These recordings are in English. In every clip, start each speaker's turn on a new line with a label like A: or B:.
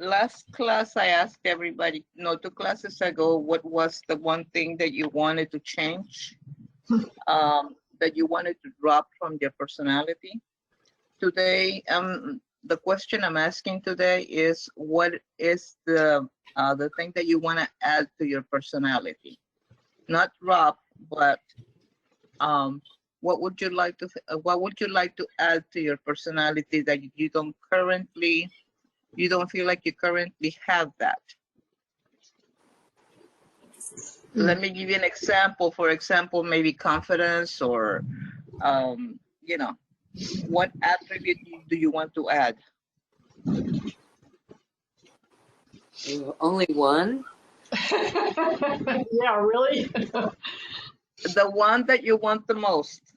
A: last class I asked everybody, no, 2 classes ago, what was the one thing that you wanted to change, that you wanted to drop from your personality? Today, the question I'm asking today is, what is the thing that you want to add to your personality? Not drop, but what would you like to add to your personality that you don't feel like you currently have that? Let me give you an example. For example, maybe confidence, or you know, what attribute do you want to add?
B: Only one?
C: Yeah, really?
A: The one that you want the most.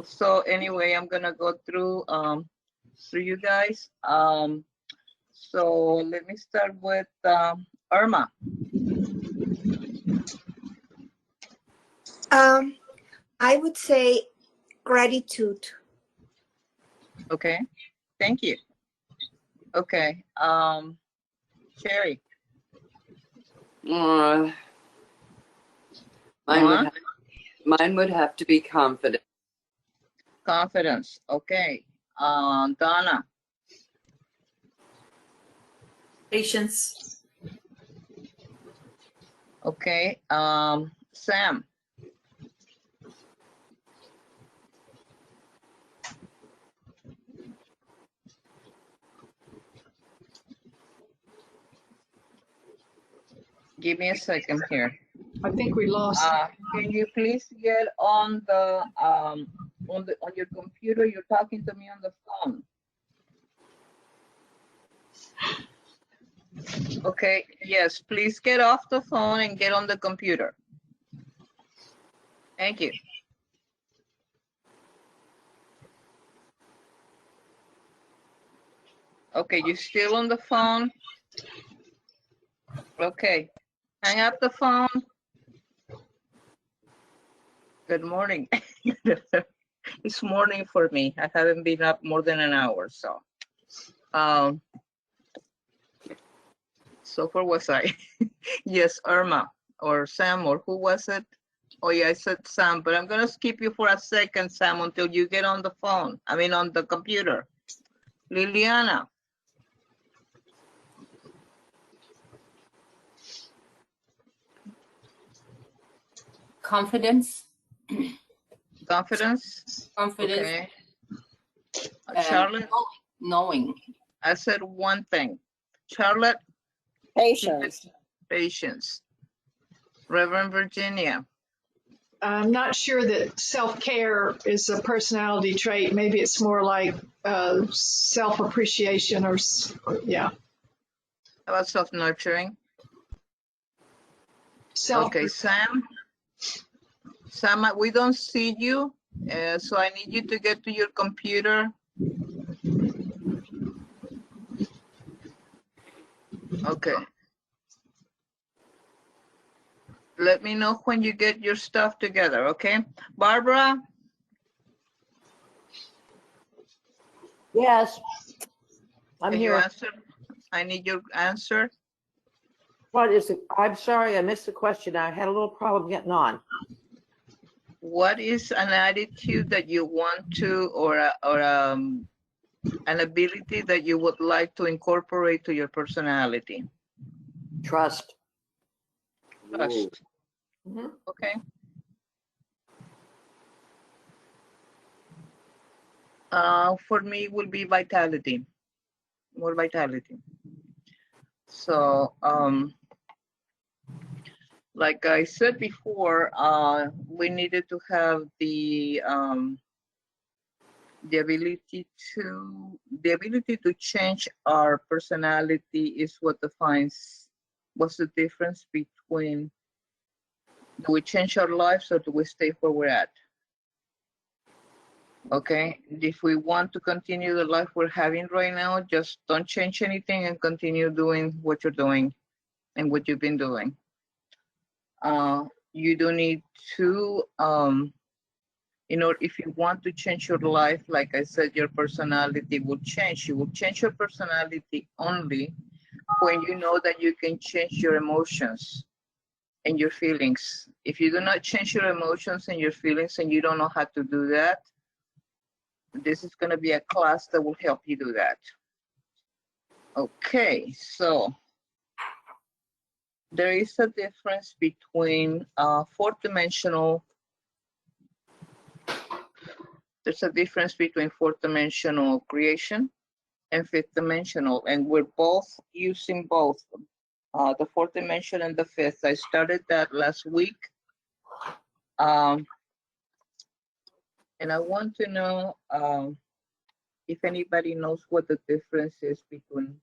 A: So anyway, I'm gonna go through you guys. So let me start with Irma.
D: I would say gratitude.
A: Okay, thank you. Okay, Sherry.
B: Mine would have to be confident.
A: Confidence. Okay, Donna.
E: Patience.
A: Okay, Sam. Give me a second here.
C: I think we lost.
A: Can you please get on the on your computer? You're talking to me on the phone. Okay, yes, please get off the phone and get on the computer. Thank you. Okay, you still on the phone? Okay, hang up the phone. Good morning. It's morning for me. I haven't been up more than an hour, so. So where was I? Yes, Irma or Sam, or who was it? Oh yeah, I said Sam, but I'm gonna skip you for a second, Sam, until you get on the phone. I mean, on the computer. Liliana.
E: Confidence.
A: Confidence.
E: Confidence.
A: Okay. Charlotte.
E: Knowing.
A: I said one thing. Charlotte.
F: Patience.
A: Patience. Reverend Virginia.
C: I'm not sure that self-care is a personality trait. Maybe it's more like self-appreciation or yeah.
A: How about self-nurturing? Okay, Sam. Sam, we don't see you, so I need you to get to your computer. Okay. Let me know when you get your stuff together, okay? Barbara?
F: Yes, I'm
A: Can
F: here.
A: you answer? I need your answer.
F: What is it? I'm sorry, I missed the question. I had a little problem getting on.
A: What is an attitude that you want to, or an ability that you would like to incorporate to your personality?
F: Trust.
A: Trust.
F: Mm-hmm.
A: Okay. For me, it will be vitality. More vitality. So, like I said before, we needed to have the ability to change our personality is what defines what's the difference between, do we change our lives or do we stay where we're at? Okay, if we want to continue the life we're having right now, just don't change anything and continue doing what you're doing and what you've been doing. You don't need to If you want to change your life, like I said, your personality will change. You will change your personality only when you know that you can change your emotions and your feelings. If you do not change your emotions and your feelings and you don't know how to do that, this is going to be a class that will help you do that. Okay, so there is a difference between fourth-dimensional. There's a difference between fourth-dimensional creation and fifth-dimensional, and we're both using both the fourth dimension and the fifth. I started that last week, and I want to know if anybody knows what the difference is between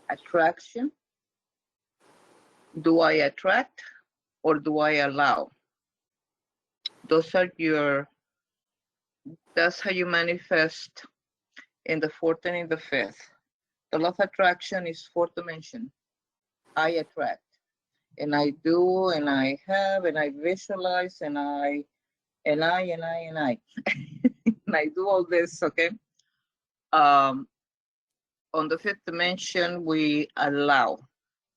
A: attraction. Do I attract or do I allow? Those are that's how you manifest in the fourth and in the fifth. The law of attraction is fourth dimension. I attract, and I do, and I have, and I visualize, and I and I do all this, okay? On the fifth dimension, we allow.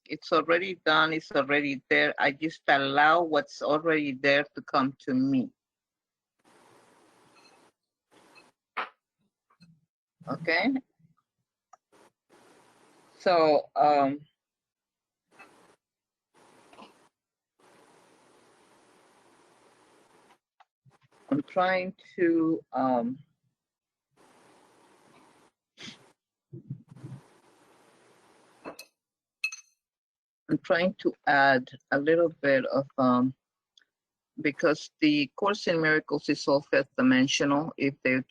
A: It's already done, it's already there. I just allow what's already there to come to me. Okay? So, I'm trying to add a little bit of because the Course in Miracles is all fifth dimensional if they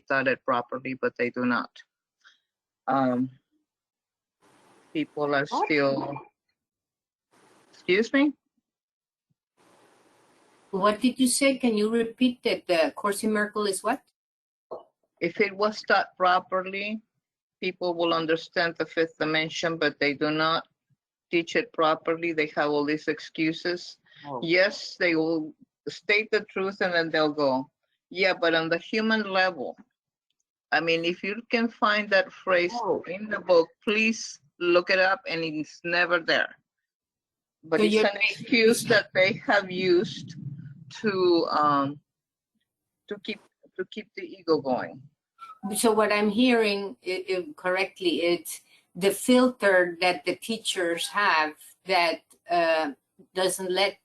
A: taught it properly, but they do not. People are still. Excuse me.
E: What did you say? Can you repeat that? The Course in Miracle is what?
A: If it was taught properly, people will understand the fifth dimension, but they do not teach it properly. They have all these excuses.
F: Oh.
A: Yes, they will state the truth and then they'll go, yeah, but on the human level, I mean, if you can find that phrase in the book, please look it up, and it's never there. But
E: So
A: it's an excuse that they have used to keep the ego going.
E: So what I'm hearing correctly, it's the filter that the teachers have that doesn't let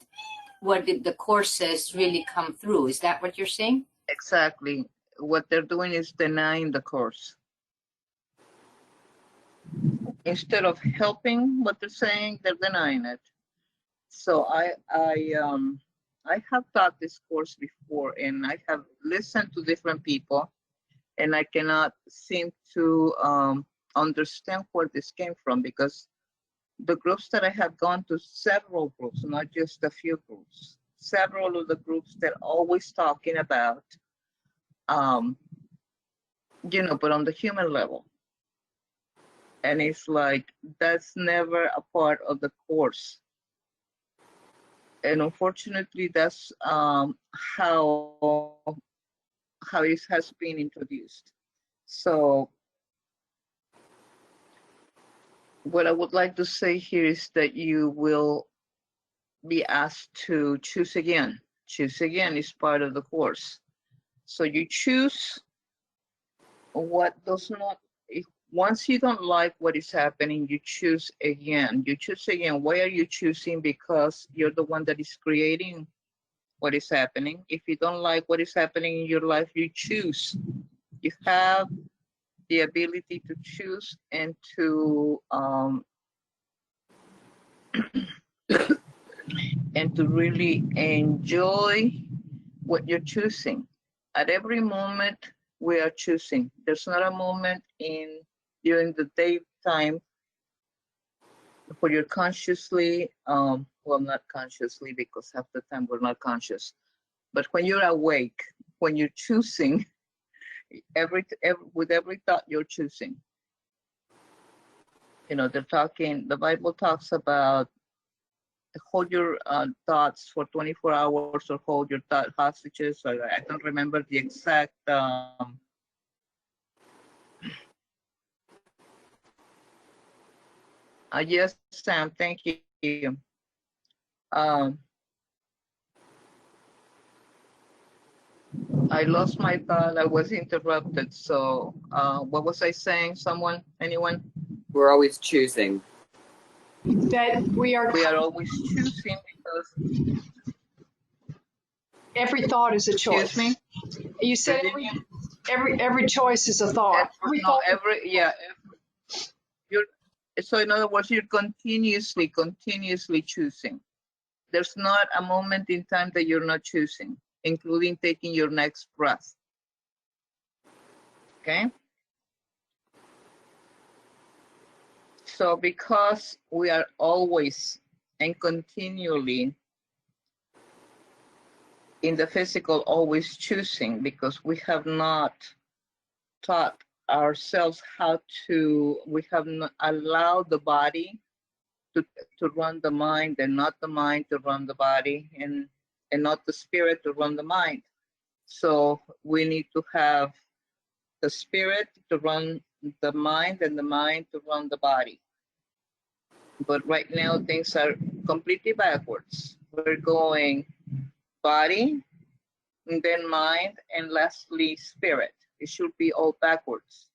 E: what the Course says really come through. Is that what you're saying?
A: Exactly. What they're doing is denying the Course. Instead of helping what they're saying, they're denying it. So I have taught this course before, and I have listened to different people, and I cannot seem to understand where this came from, because the groups that I have gone to, several groups, not just a few groups, several of the groups, they're always talking about, but on the human level. And it's like, that's never a part of the course. And unfortunately, that's how it has been introduced. So what I would like to say here is that you will be asked to choose again. Choose again is part of the course. So you choose what does not, once you don't like what is happening, you choose again. You choose again. Why are you choosing? Because you're the one that is creating what is happening. If you don't like what is happening in your life, you choose. You have the ability to choose and to really enjoy what you're choosing. At every moment, we are choosing. There's not a moment during the daytime where you're consciously, well, not consciously, because half the time we're not conscious, but when you're awake, when you're choosing, with every thought you're choosing. The Bible talks about hold your thoughts for 24 hours or hold your thought hostages. Or I don't remember the exact. Yes, Sam, thank you. Um, I lost my thought. I was interrupted. So what was I saying? Someone? Anyone?
B: We're always choosing.
C: That
A: We are always choosing because.
C: every thought is a choice.
A: Excuse me?
C: You said
A: Virginia?
C: every choice is a thought. Every
A: No,
C: thought.
A: you're, so in other words, you're continuously choosing. There's not a moment in time that you're not choosing, including taking your next breath. Okay? So because we are always and continually in the physical always choosing, because we have not taught ourselves how to, we have not allowed the body to run the mind, and not the mind to run the body, and not the spirit to run the mind. So we need to have the spirit to run the mind and the mind to run the body. But right now things are completely backwards. We're going body, and then mind, and lastly spirit. It should be all backwards.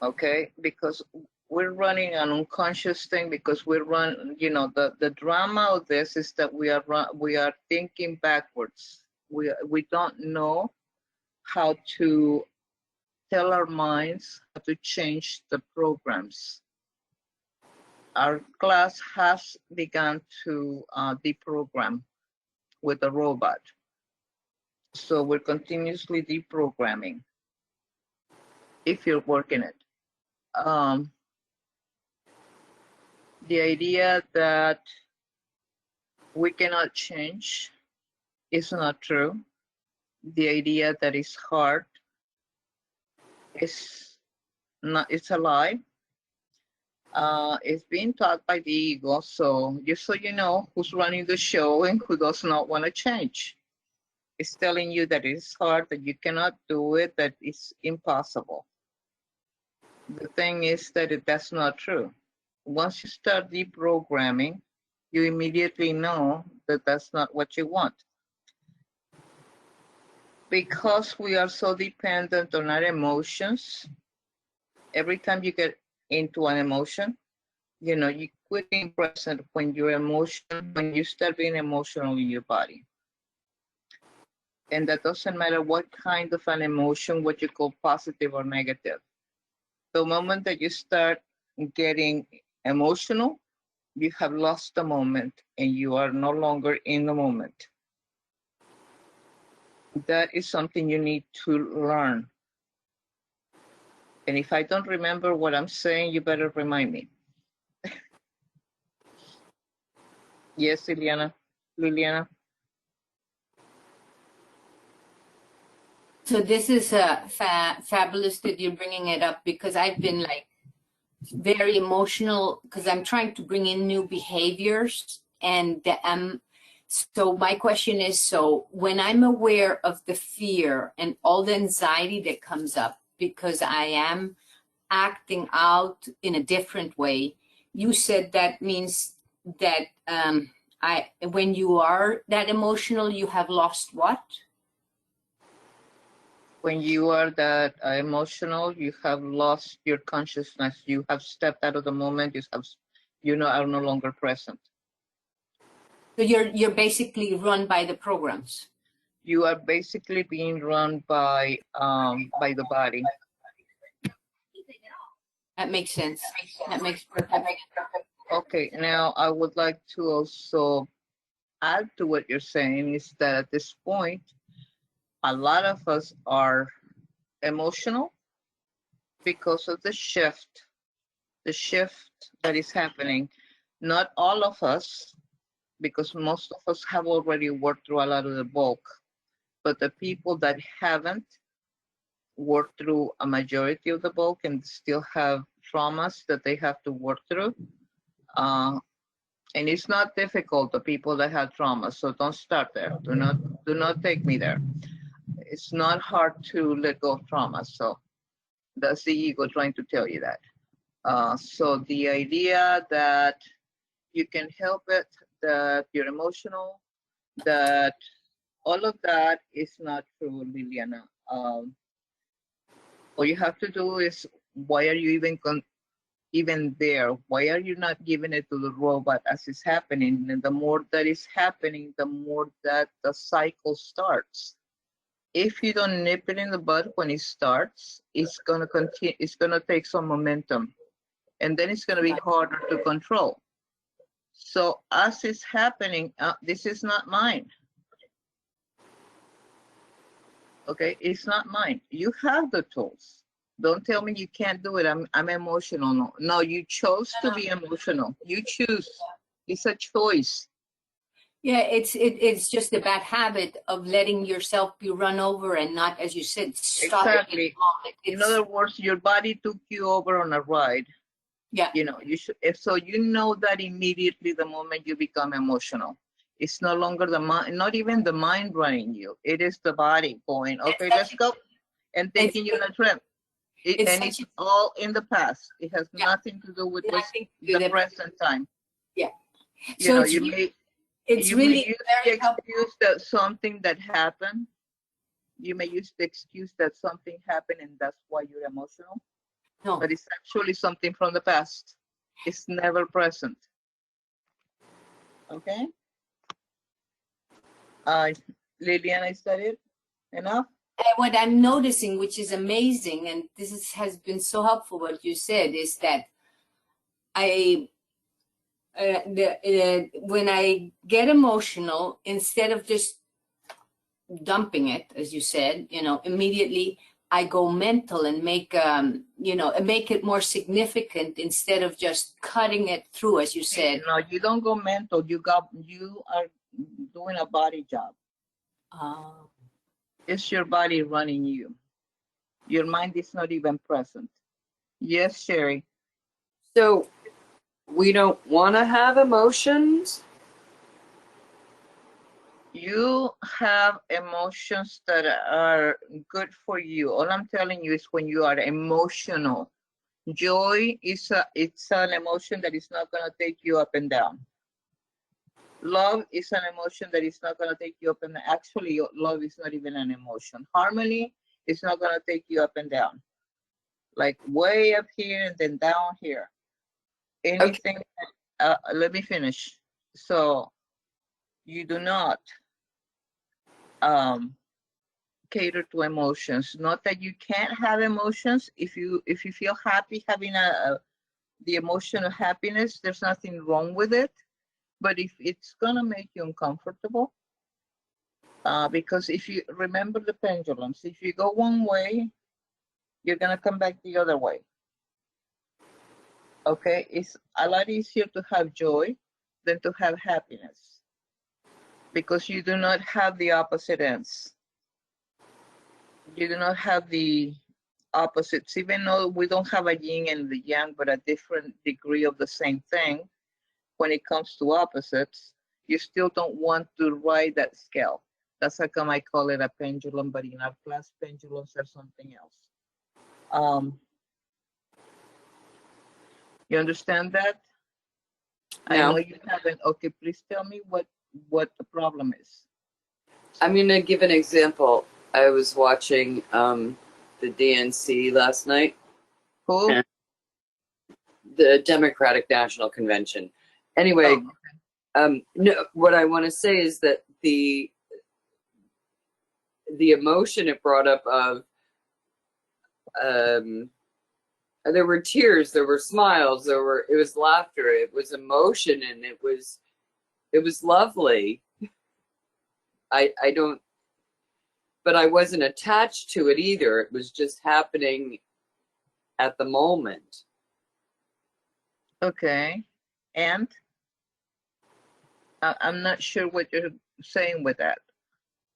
A: Okay, because we're running an unconscious thing, because we're the drama of this is that we are thinking backwards. We don't know how to tell our minds how to change the programs. Our class has begun to deprogram with a robot. So we're continuously deprogramming if you're working it. The idea that we cannot change is not true. The idea that it's hard is not, it's a lie. It's being taught by the ego. So just so you know who's running the show and who does not want to change. It's telling you that it's hard, that you cannot do it, that it's impossible. The thing is that that's not true. Once you start deprogramming, you immediately know that that's not what you want. Because we are so dependent on our emotions, every time you get into an emotion, you quit being present when you start being emotional in your body. And that doesn't matter what kind of an emotion, what you call positive or negative. The moment that you start getting emotional, you have lost the moment and you are no longer in the moment. That is something you need to learn. And if I don't remember what I'm saying, you better remind me. Yes, Liliana.
E: So this is fabulous that you're bringing it up, because I've been like very emotional because I'm trying to bring in new behaviors. And so my question is, so when I'm aware of the fear and all the anxiety that comes up because I am acting out in a different way, you said that means that when you are that emotional, you have lost what?
A: When you are that emotional, you have lost your consciousness. You have stepped out of the moment. Are no longer present.
E: So you're basically run by the programs.
A: You are basically being run by the body.
E: That makes sense. That makes perfect sense.
A: Okay, now I would like to also add to what you're saying is that at this point, a lot of us are emotional because of the shift that is happening. Not all of us, because most of us have already worked through a lot of the bulk, but the people that haven't worked through a majority of the bulk and still have traumas that they have to work through, And it's not difficult to people that have trauma, so don't start there. Do not take me there. It's not hard to let go of trauma. So that's the ego trying to tell you that. So the idea that you can help it, that you're emotional, that all of that is not true, Liliana. All you have to do is, why are you even there? Why are you not giving it to the robot as it's happening? And the more that is happening, the more that the cycle starts. If you don't nip it in the bud when it starts, it's gonna continue. It's gonna take some momentum, and then it's gonna be harder to control. So as it's happening, this is not mine. Okay, it's not mine. You have the tools. Don't tell me you can't do it. I'm emotional. No, you chose to be emotional. You choose. It's a choice.
E: Yeah, it's just a bad habit of letting yourself be run over and not, as you said, stopping
A: Exactly.
E: at the moment.
A: In other words, your body took you over on a ride.
E: Yeah.
A: You know, you should. If so, you know that immediately the moment you become emotional. It's no longer the mind, not even the mind running you. It is the body going, okay, let's go, and taking you on a trip. And it's all in the past. It has nothing to do with the present time.
E: Yeah.
A: You know, you may
E: it's
A: you
E: really
A: may use
E: very
A: the
E: helpful.
A: excuse that something that happened. You may use the excuse that something happened and that's why you're emotional.
E: No.
A: But it's actually something from the past. It's never present. Okay? Liliana, is that it? Enough?
E: And what I'm noticing, which is amazing, and has been so helpful, what you said, is that when I get emotional, instead of just dumping it, as you said, immediately I go mental and make it more significant instead of just cutting it through, as you said.
A: No, you don't go mental. You are doing a body job. It's your body running you. Your mind is not even present. Yes, Sherry.
B: So we don't want to have emotions.
A: You have emotions that are good for you. All I'm telling you is when you are emotional. Joy it's an emotion that is not going to take you up and down. Love is an emotion that is not going to take you up and down. Actually, love is not even an emotion. Harmony is not going to take you up and down. Like way up here and then down here. Anything, let me finish. So you do not cater to emotions. Not that you can't have emotions. If you feel happy having the emotion of happiness, there's nothing wrong with it. But if it's gonna make you uncomfortable, because if you remember the pendulums, if you go one way, you're gonna come back the other way. Okay, it's a lot easier to have joy than to have happiness because you do not have the opposite ends. You do not have the opposites, even though we don't have a yin and the yang, but a different degree of the same thing. When it comes to opposites, you still don't want to ride that scale. That's how come I call it a pendulum, but in our class, pendulums are something else. You understand that?
B: No.
A: I know you haven't. Okay, please tell me what the problem is.
B: I'm going to give an example. I was watching the DNC last night.
A: Who?
B: The Democratic National Convention. Anyway, no, what I want to say is that the emotion it brought up of there were tears, there were smiles, it was laughter, it was emotion, and it was lovely. But I wasn't attached to it either. It was just happening at the moment.
A: Okay, and I'm not sure what you're saying with that.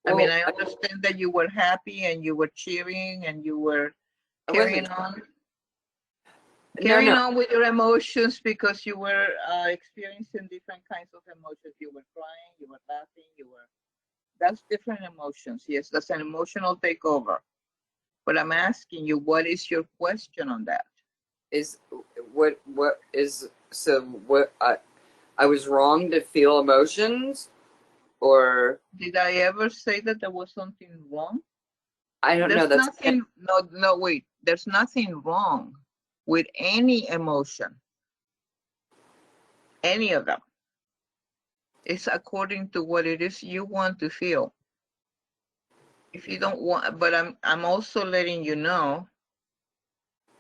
A: I mean, I understand that you were happy and you were cheering and you were carrying on. Carrying on with your emotions because you were experiencing different kinds of emotions. You were crying, you were laughing, that's different emotions. Yes, that's an emotional takeover. But I'm asking you, what is your question on that?
B: Is what is so what I was wrong to feel emotions, or
A: Did I ever say that there was something wrong?
B: I don't know.
A: There's
B: That's
A: nothing, no, wait. There's nothing wrong with any emotion, any of them. It's according to what it is you want to feel. If you don't want, but I'm also letting you know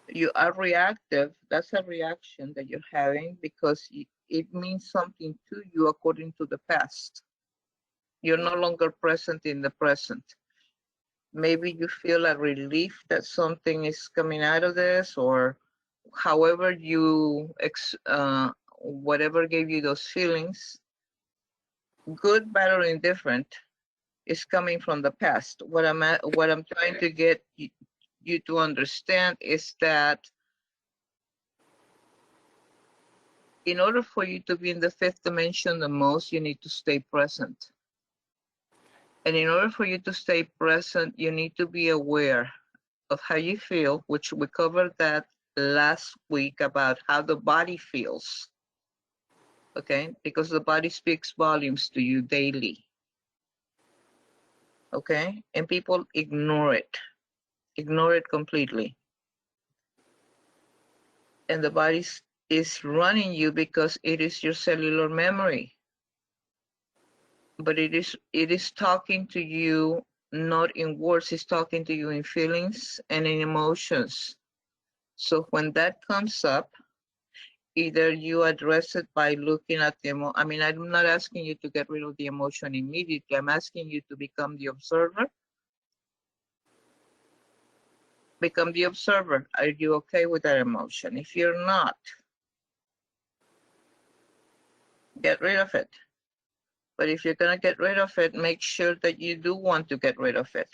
A: you are reactive. That's a reaction that you're having because it means something to you according to the past. You're no longer present in the present. Maybe you feel a relief that something is coming out of this, or however you whatever gave you those feelings, good, bad, or indifferent, is coming from the past. What I'm trying to get you to understand is that in order for you to be in the fifth dimension the most, you need to stay present. And in order for you to stay present, you need to be aware of how you feel, which we covered that last week about how the body feels. Okay, because the body speaks volumes to you daily. Okay, and people ignore it completely. And the body is running you because it is your cellular memory. But it is talking to you not in words, it's talking to you in feelings and in emotions. So when that comes up, either you address it by looking at the I mean, I'm not asking you to get rid of the emotion immediately. I'm asking you to become the observer. Become the observer. Are you okay with that emotion? If you're not, get rid of it. But if you're going to get rid of it, make sure that you do want to get rid of it.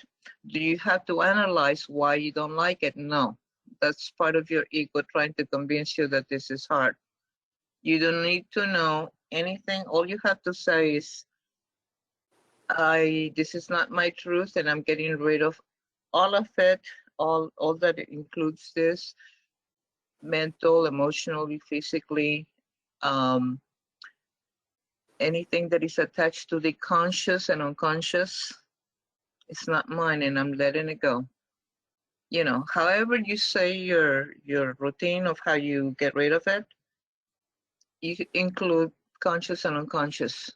A: Do you have to analyze why you don't like it? No. That's part of your ego trying to convince you that this is hard. You don't need to know anything. All you have to say is, this is not my truth and I'm getting rid of all of it, all that it includes this, mental, emotionally, physically, anything that is attached to the conscious and unconscious. It's not mine and I'm letting it go. You know, however you say your routine of how you get rid of it, you include conscious and unconscious.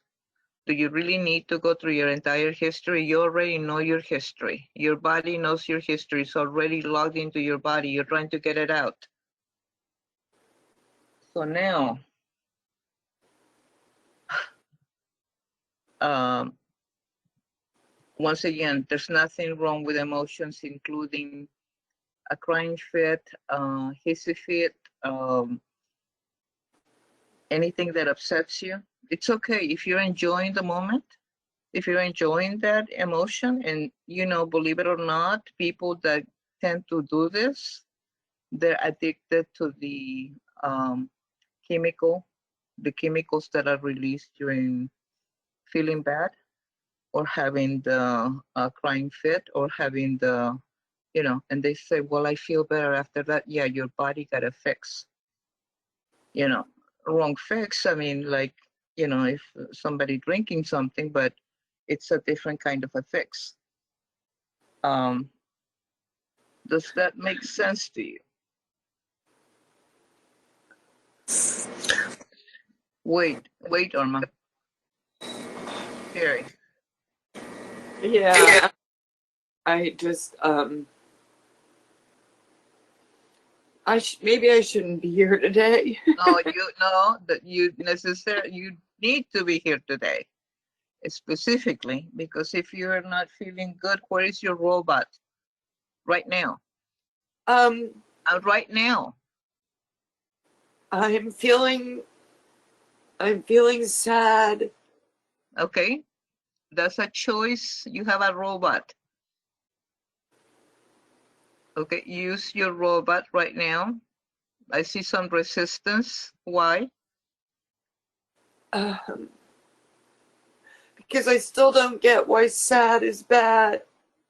A: Do you really need to go through your entire history? You already know your history. Your body knows your history. It's already logged into your body. You're trying to get it out. So now, once again, there's nothing wrong with emotions, including a crying fit, hissy fit, anything that upsets you. It's okay if you're enjoying the moment, if you're enjoying that emotion, and you know, believe it or not, people that tend to do this, they're addicted to the chemicals that are released during feeling bad or having the crying fit or having the, you know, and they say, well, I feel better after that. Yeah, your body got a fix. You know, wrong fix. I mean, like, you know, if somebody drinking something, but it's a different kind of a fix. Does that make sense to you? Wait, Irma. Terry.
B: yeah. I just maybe I shouldn't be here today.
A: No, you need to be here today, specifically because if you're not feeling good, where is your robot right now? Right now.
B: I'm feeling sad.
A: Okay, that's a choice. You have a robot. Okay, use your robot right now. I see some resistance. Why?
B: Because I still don't get why sad is bad.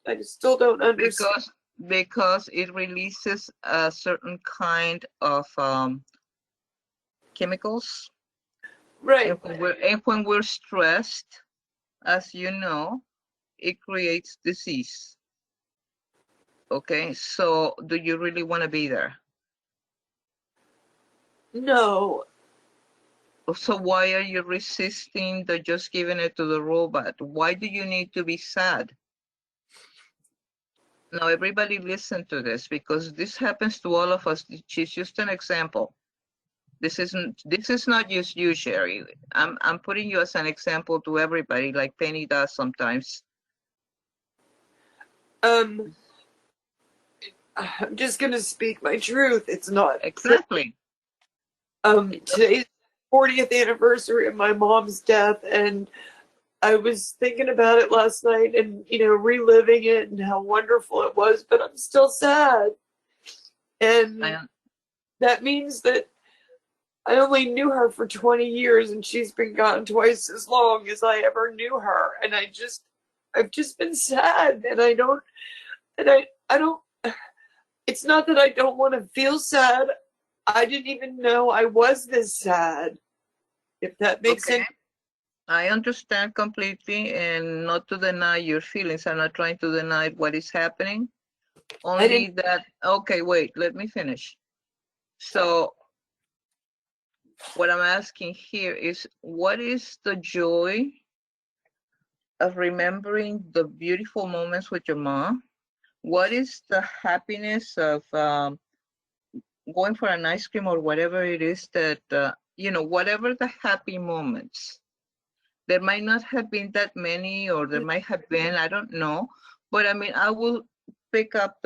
B: I still don't understand.
A: Because it releases a certain kind of chemicals.
B: Right.
A: And when we're stressed, as you know, it creates disease. Okay, so do you really want to be there?
B: No.
A: So why are you resisting the just giving it to the robot? Why do you need to be sad? Now, everybody listen to this, because this happens to all of us. It's just an example. This is not just you, Sherry. I'm putting you as an example to everybody, like Penny does sometimes.
B: I'm just gonna speak my truth. It's not
A: Exactly.
B: today's 40th anniversary of my mom's death, and I was thinking about it last night and, reliving it and how wonderful it was, but I'm still sad. And that means that I only knew her for 20 years and she's been gone twice as long as I ever knew her. And I've just been sad, and I don't, it's not that I don't want to feel sad. I didn't even know I was this sad, if that makes
A: Okay.
B: sense.
A: I understand completely, and not to deny your feelings. I'm not trying to deny what is happening. Only that, okay, wait, let me finish. So what I'm asking here is, what is the joy of remembering the beautiful moments with your mom? What is the happiness of going for an ice cream or whatever it is that, whatever the happy moments? There might not have been that many, or there might have been, I don't know. But I mean, I will pick up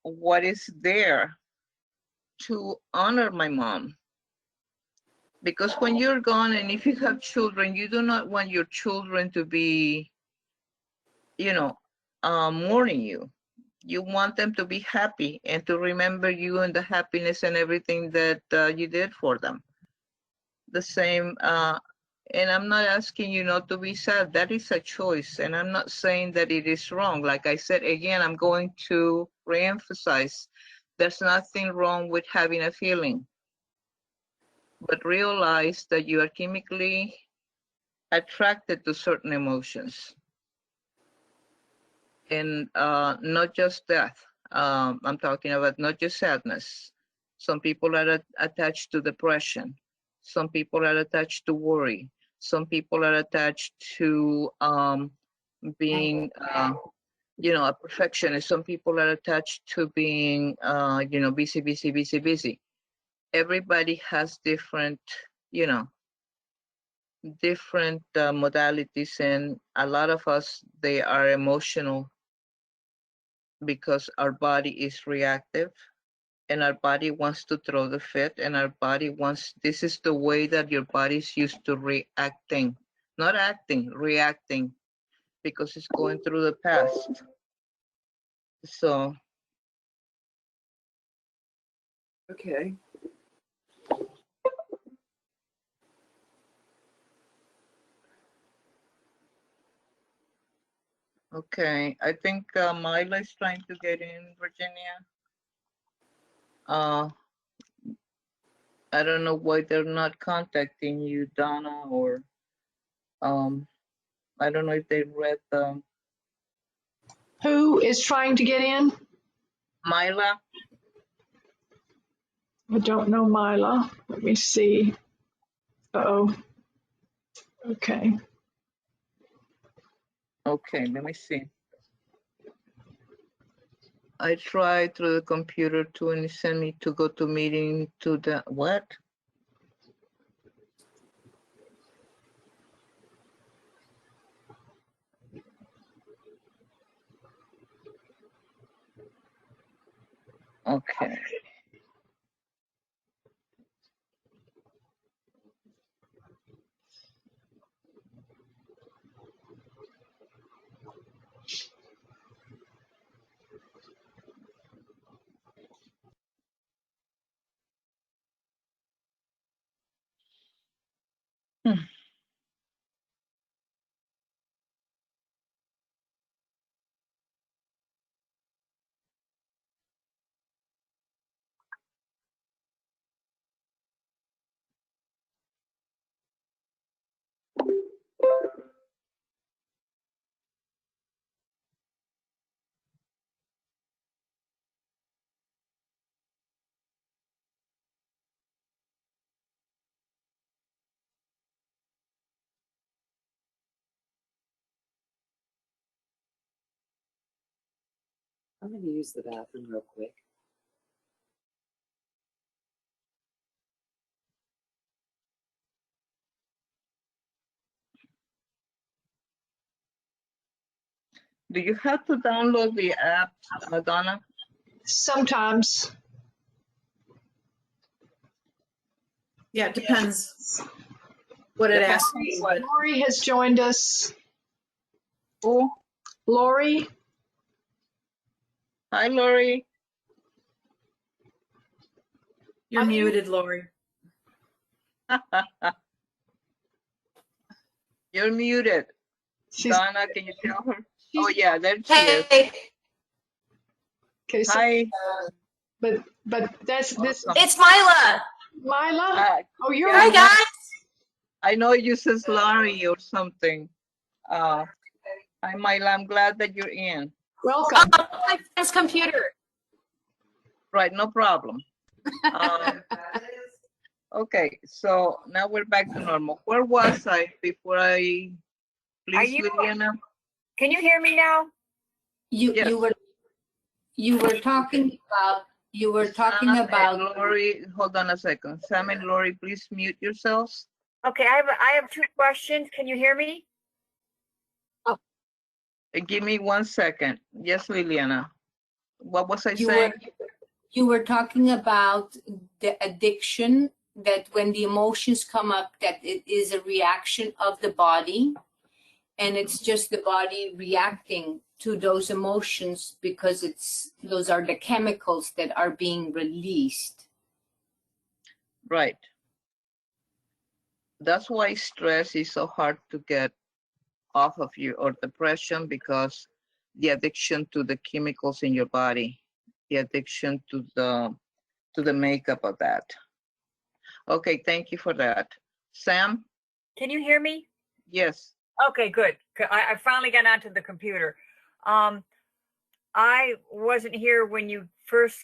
A: what is there to honor my mom. Because when you're gone, and if you have children, you do not want your children to be, mourning you. You want them to be happy and to remember you and the happiness and everything that you did for them. The same, and I'm not asking you not to be sad. That is a choice. And I'm not saying that it is wrong. Like I said, again, I'm going to reemphasize, there's nothing wrong with having a feeling. But realize that you are chemically attracted to certain emotions. And not just death. I'm talking about not just sadness. Some people are attached to depression. Some people are attached to worry. Some people are attached to being, a perfectionist. Some people are attached to being, busy, busy, busy, busy. Everybody has different, different modalities, and a lot of us, they are emotional because our body is reactive, and our body wants to throw the fit, and our body wants, this is the way that your body's used to reacting, not acting, reacting, because it's going through the past. So
B: Okay.
A: okay, I think Mila is trying to get in, Virginia. I don't know why they're not contacting you, Donna, or I don't know if they read the
C: Who is trying to get in?
A: Mila.
C: I don't know Mila. Let me see. Oh, okay.
A: Okay, let me see. I tried through the computer too, and it sent me to go to meeting to the what? Okay.
F: I'm going to use the bathroom real quick.
A: Do you have to download the app, Donna?
C: Sometimes.
G: Yeah, it depends what it
A: Depends
G: asks
A: on
G: you.
A: what.
C: Lori has joined us.
A: Who?
C: Lori,
A: Hi, Lori.
G: You're
C: Unmute.
G: muted, Lori.
A: You're muted.
C: she's
A: Donna, can you tell her? Oh, yeah, there she is.
D: Hey,
C: okay. So,
A: Hi.
C: but that's this
A: Welcome.
D: it's Mila.
C: Mila. Oh, you're
A: Yeah,
D: Hi,
C: on.
D: guys.
A: I know it uses Larry or something. Hi, Myla. I'm glad that you're in.
C: Welcome.
D: My friend's computer.
A: Right, no problem. Okay, so now we're back to normal. Where was I before I, please, Liliana?
H: Can you hear me now?
A: Yes.
E: You were talking
A: Sam and
E: about
A: Lori, hold on a second. Sam and Lori, please mute yourselves.
H: Okay, I have two questions. Can you hear me?
A: Give me 1 second. Yes, Liliana. What was I
E: you
A: saying?
E: were talking about the addiction, that when the emotions come up, that it is a reaction of the body, and it's just the body reacting to those emotions because those are the chemicals that are being released.
A: Right. That's why stress is so hard to get off of you, or depression, because the addiction to the chemicals in your body, the addiction to the makeup of that. Okay, thank you for that. Sam?
H: Can you hear me?
A: Yes.
H: Okay, good. I finally got onto the computer. I wasn't here when you first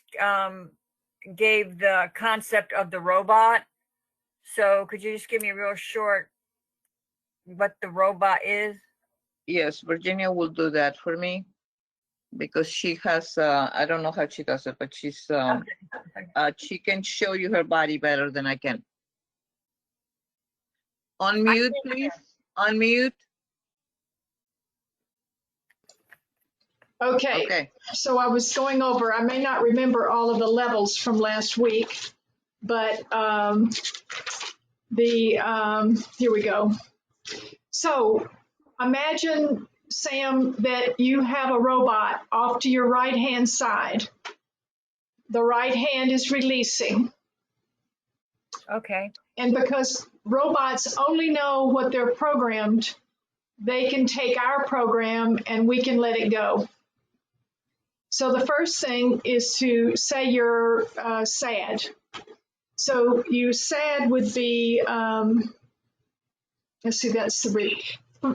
H: gave the concept of the robot. So could you just give me a real short what the robot is?
A: Yes, Virginia will do that for me because she has, I don't know how she does it, but she's, she can show you her body better than I can. Unmute, please. Unmute.
C: Okay.
A: Okay.
C: So I was going over, I may not remember all of the levels from last week, but here we go. So imagine, Sam, that you have a robot off to your right hand side. The right hand is releasing.
H: Okay.
C: And because robots only know what they're programmed, they can take our program and we can let it go. So the first thing is to say you're sad. So you sad would be, let's see, that's the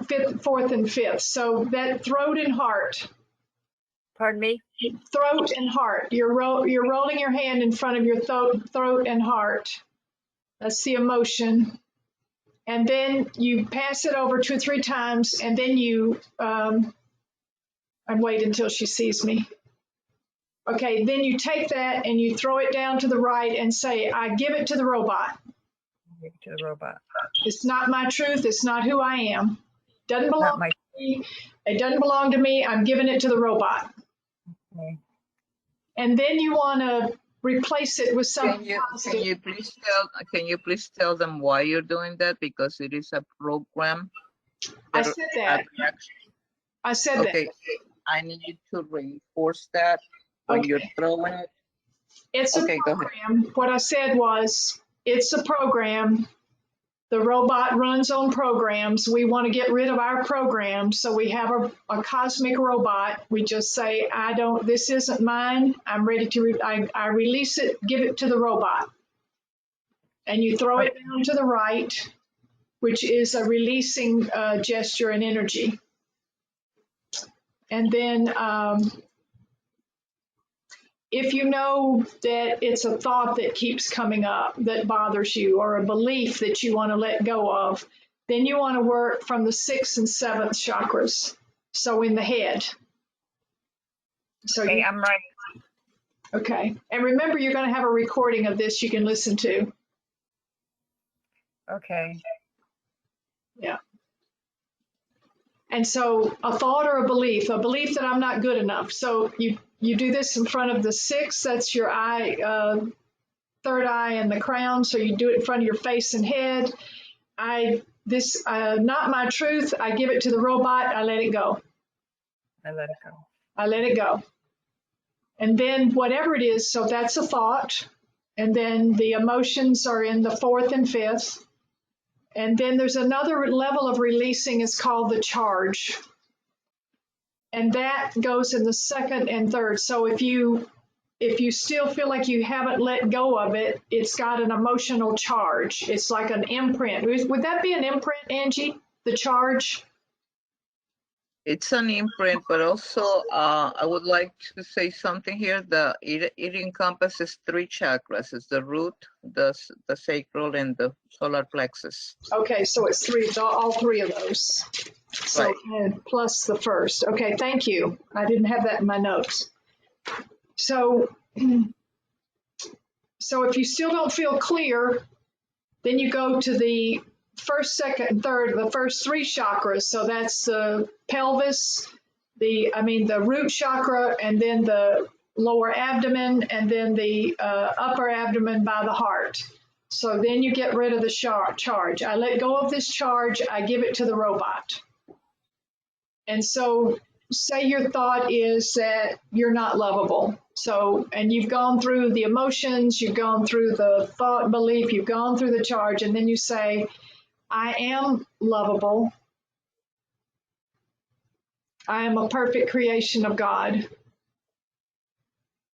C: fifth, fourth, and fifth. So that throat and heart.
H: Pardon me?
C: Throat and heart. You're rolling your hand in front of your throat and heart. That's the emotion. And then you pass it over 2 or 3 times, and then you, I wait until she sees me. Okay, then you take that and you throw it down to the right and say, I give it to the robot.
H: Give it to the robot.
C: It's not my truth. It's not who I am. Doesn't belong
H: Not my.
C: to me. It doesn't belong to me. I'm giving it to the robot.
H: Okay.
C: And then you want to replace it with something
A: Can
C: positive.
A: you please tell them why you're doing that? Because it is a program.
C: I said that. I said
A: Okay,
C: that.
A: I need you to reinforce that when
C: Okay.
A: you're throwing it.
C: It's
A: Okay,
C: a
A: go ahead.
C: program. What I said was, it's a program. The robot runs on programs. We want to get rid of our programs. So we have a cosmic robot. We just say, this isn't mine. I'm ready to, I release it, give it to the robot. And you throw it down to the right, which is a releasing gesture and energy. And then if you know that it's a thought that keeps coming up that bothers you, or a belief that you want to let go of, then you want to work from the 6th and 7th chakras. So in the head. So
H: Okay,
C: you,
H: I'm right.
C: okay. And remember, you're going to have a recording of this you can listen to.
H: Okay.
C: Yeah. And so a thought or a belief that I'm not good enough. So you do this in front of the six, that's your eye, third eye and the crown. So you do it in front of your face and head. Not my truth. I give it to the robot. I let it go.
H: I let it go.
C: I let it go. And then whatever it is, so that's a thought. And then the emotions are in the fourth and fifth. And then there's another level of releasing, is called the charge. And that goes in the second and third. So if you still feel like you haven't let go of it, it's got an emotional charge. It's like an imprint. Would that be an imprint, Angie? The charge?
A: It's an imprint, but also I would like to say something here. It encompasses 3 chakras. It's the root, the sacral, and the solar plexus.
C: Okay, so it's three, all three of those. So
A: Right.
C: and plus the first. Okay, thank you. I didn't have that in my notes. So if you still don't feel clear, then you go to the first, second, and third, the first 3 chakras. So that's the pelvis, the root chakra, and then the lower abdomen, and then the upper abdomen by the heart. So then you get rid of the charge. I let go of this charge. I give it to the robot. And so say your thought is that you're not lovable. So, and you've gone through the emotions, you've gone through the thought, belief, you've gone through the charge, and then you say, I am lovable. I am a perfect creation of God.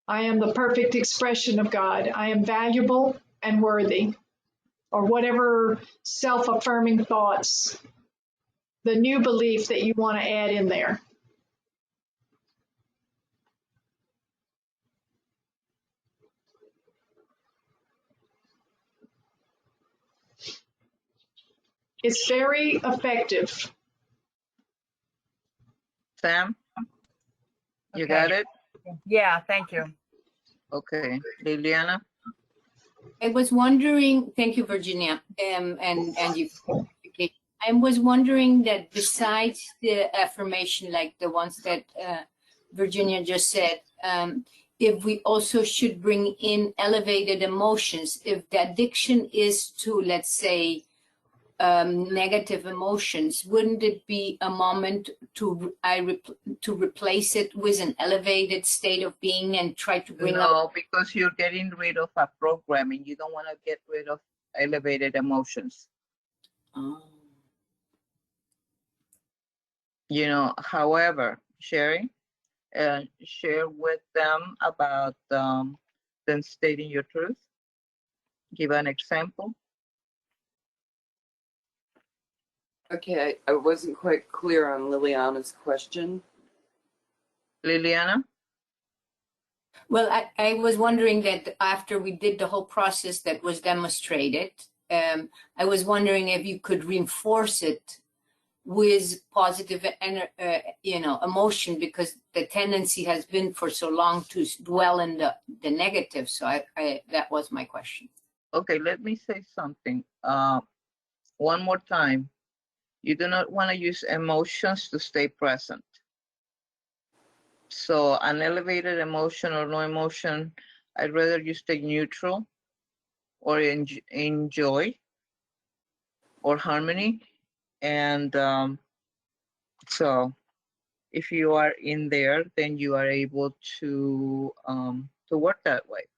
C: I am the perfect expression of God. I am valuable and worthy, or whatever self-affirming thoughts, the new belief that you want to add in there. It's very effective.
A: Sam, you
H: Okay.
A: got it?
H: Yeah, thank you.
A: Okay. Liliana?
E: I was wondering, thank you, Virginia, and you. I was wondering that besides the affirmation, like the ones that Virginia just said, if we also should bring in elevated emotions, if the addiction is to, let's say, negative emotions, wouldn't it be a moment to replace it with an elevated state of being and try to bring up?
A: No, because you're getting rid of a programming. You don't want to get rid of elevated emotions.
E: Oh.
A: However, Sherry, share with them about them stating your truth. Give an example.
B: Okay, I wasn't quite clear on Liliana's question.
A: Liliana?
E: Well, I was wondering that after we did the whole process that was demonstrated, I was wondering if you could reinforce it with positive, emotion, because the tendency has been for so long to dwell in the negative. So that was my question.
A: Okay, let me say something. One more time. You do not want to use emotions to stay present. So an elevated emotion or no emotion, I'd rather you stay neutral or enjoy or harmony. And so if you are in there, then you are able to work that way.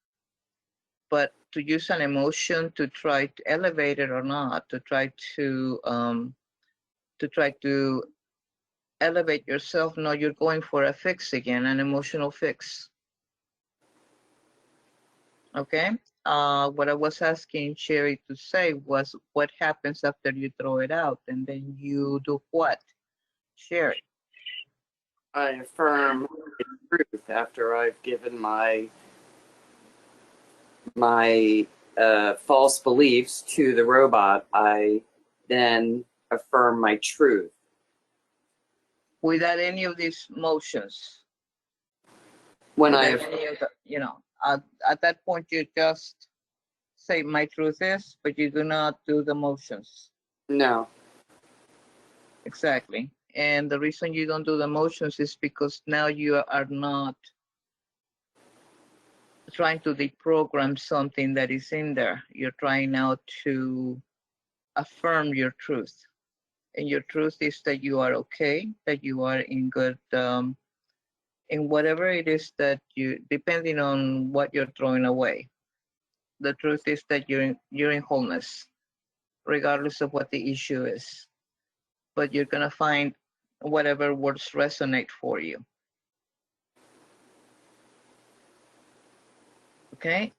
A: But to use an emotion to try to elevate it or not, to try to elevate yourself, no, you're going for a fix again, an emotional fix. Okay. What I was asking Sherry to say was, what happens after you throw it out, and then you do what, Sherry?
B: I affirm the truth after I've given my false beliefs to the robot. I then affirm my truth.
A: Without any of these motions.
B: when I
A: That
B: have,
A: any of the, at that point you just say my truth is, but you do not do the motions.
B: no.
A: Exactly. And the reason you don't do the motions is because now you are not trying to deprogram something that is in there. You're trying now to affirm your truth. And your truth is that you are okay, that you are in good, in whatever it is that you, depending on what you're throwing away. The truth is that you're in wholeness, regardless of what the issue is. But you're gonna find whatever words resonate for you. Okay.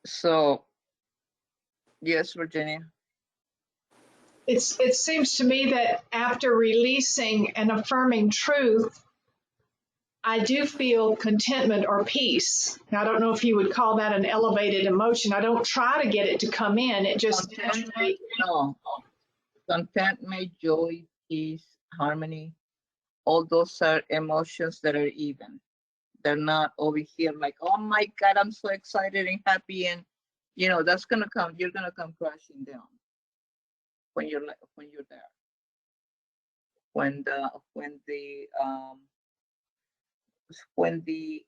A: So yes, Virginia.
C: It seems to me that after releasing and affirming truth, I do feel contentment or peace. Now, I don't know if you would call that an elevated emotion. I don't try to get it to come in. It just
A: Contentment, no. Contentment, joy, peace, harmony, all those are emotions that are even. They're not over here like, oh my God, I'm so excited and happy. And that's gonna come, you're gonna come crashing down when you're there. When the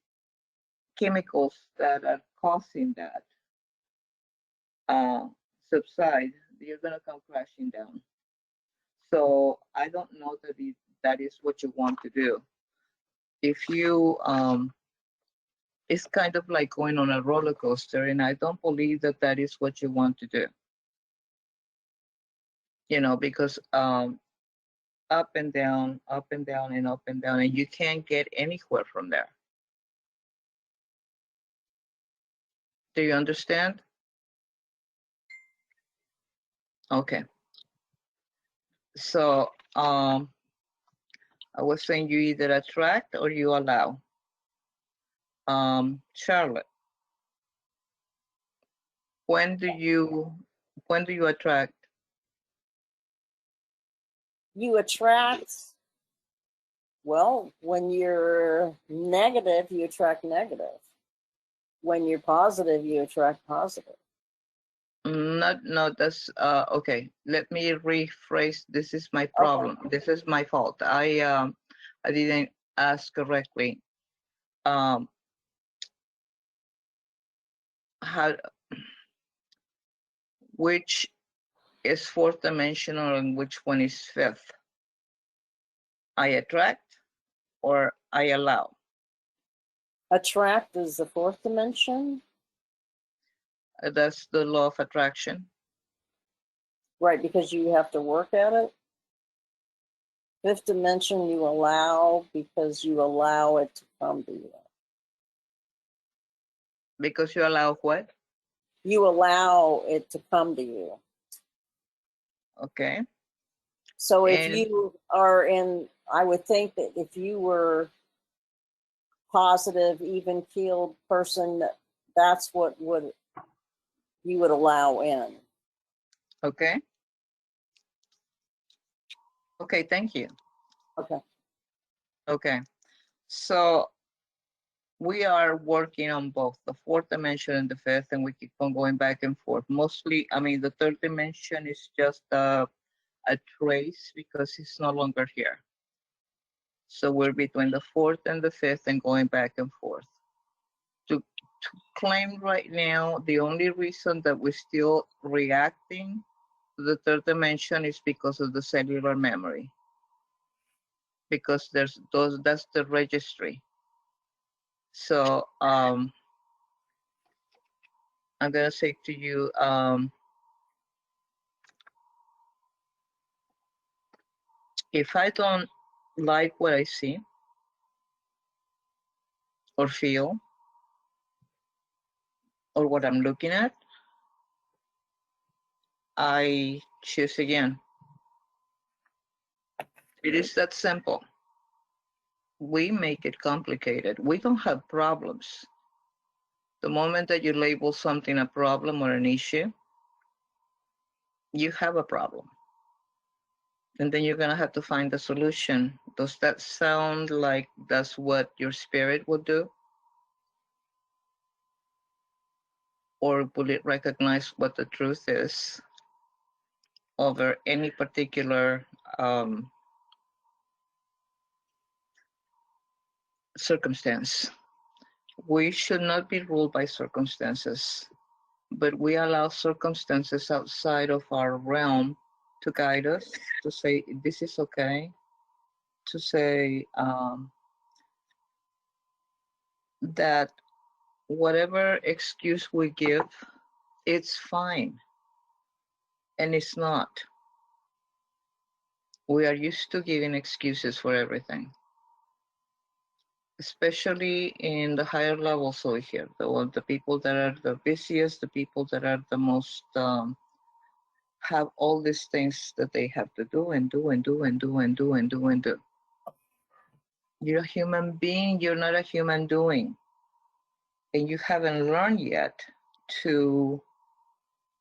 A: chemicals that are causing that uh, subside, you're gonna come crashing down. So I don't know that is what you want to do. If you it's kind of like going on a roller coaster, and I don't believe that is what you want to do. Because up and down, up and down, and up and down, and you can't get anywhere from there. Do you understand? Okay. So I was saying you either attract or you allow. Charlotte, when do you attract?
I: You attract, well, when you're negative, you attract negative. When you're positive, you attract positive.
A: No, that's okay. Let me rephrase. This is my problem.
I: Okay.
A: This is my fault. I didn't ask correctly. How, which is fourth dimensional and which one is fifth? I attract or I allow?
I: Attract is the fourth dimension.
A: That's the law of attraction.
I: Right, because you have to work at it. Fifth dimension, you allow because you allow it to come to you.
A: Because you allow what?
I: You allow it to come to you.
A: Okay.
I: So if
A: And
I: you are in, I would think that if you were positive, even keeled person, that's what you would allow in.
A: okay. Okay, thank you.
I: Okay.
A: Okay. So we are working on both the fourth dimension and the fifth, and we keep on going back and forth. Mostly, I mean, the third dimension is just a trace because it's no longer here. So we're between the fourth and the fifth and going back and forth. To claim right now, the only reason that we're still reacting to the third dimension is because of the cellular memory. Because that's the registry. So I'm gonna say to you, if I don't like what I see or feel or what I'm looking at, I choose again. It is that simple. We make it complicated. We don't have problems. The moment that you label something a problem or an issue, you have a problem. And then you're going to have to find the solution. Does that sound like that's what your spirit would do? Or will it recognize what the truth is over any particular circumstance? We should not be ruled by circumstances, but we allow circumstances outside of our realm to guide us, to say, this is okay, to say that whatever excuse we give, it's fine. And it's not. We are used to giving excuses for everything, especially in the higher levels over here. The people that are the busiest, the people that are the most, have all these things that they have to do and do and do and do and do and do and do. You're a human being, you're not a human doing. And you haven't learned yet to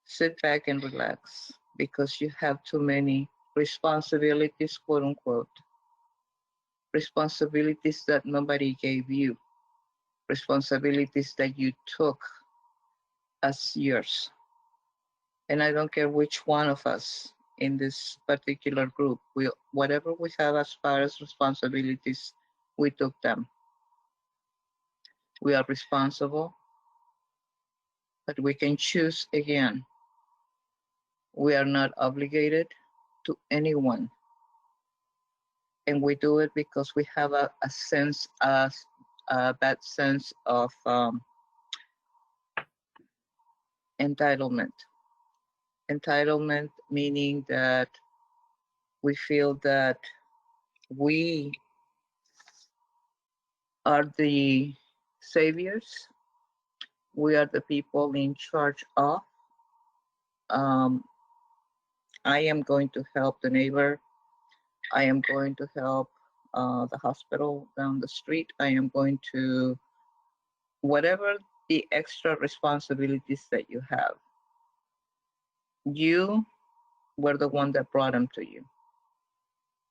A: sit back and relax because you have too many responsibilities, quote unquote. Responsibilities that nobody gave you, responsibilities that you took as yours. And I don't care which one of us in this particular group, whatever we have as far as responsibilities, we took them. We are responsible, but we can choose again. We are not obligated to anyone. And we do it because we have a sense, a bad sense of entitlement. Entitlement meaning that we feel that we are the saviors. We are the people in charge of. Um, I am going to help the neighbor. I am going to help the hospital down the street. I am going to, whatever the extra responsibilities that you have, you were the one that brought them to you.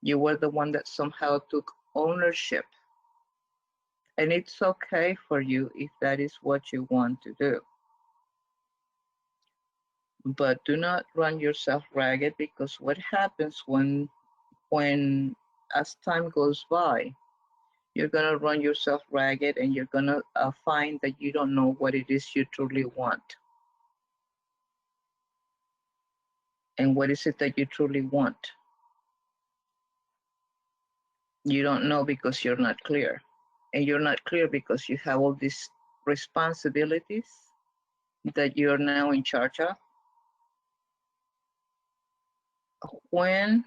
A: You were the one that somehow took ownership. And it's okay for you if that is what you want to do. But do not run yourself ragged, because what happens when as time goes by, you're gonna run yourself ragged and you're gonna find that you don't know what it is you truly want. And what is it that you truly want? You don't know because you're not clear. And you're not clear because you have all these responsibilities that you're now in charge of. When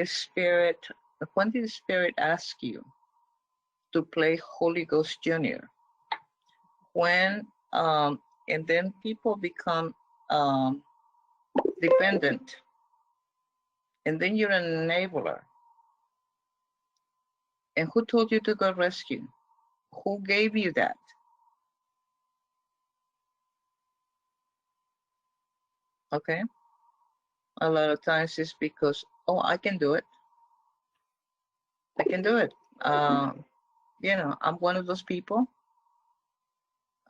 A: Spirit, when did Spirit ask you to play Holy Ghost Junior? When, and then people become dependent, and then you're an enabler. And who told you to go rescue? Who gave you that? Okay. A lot of times it's because, oh, I can do it. I can do it. You know, I'm one of those people.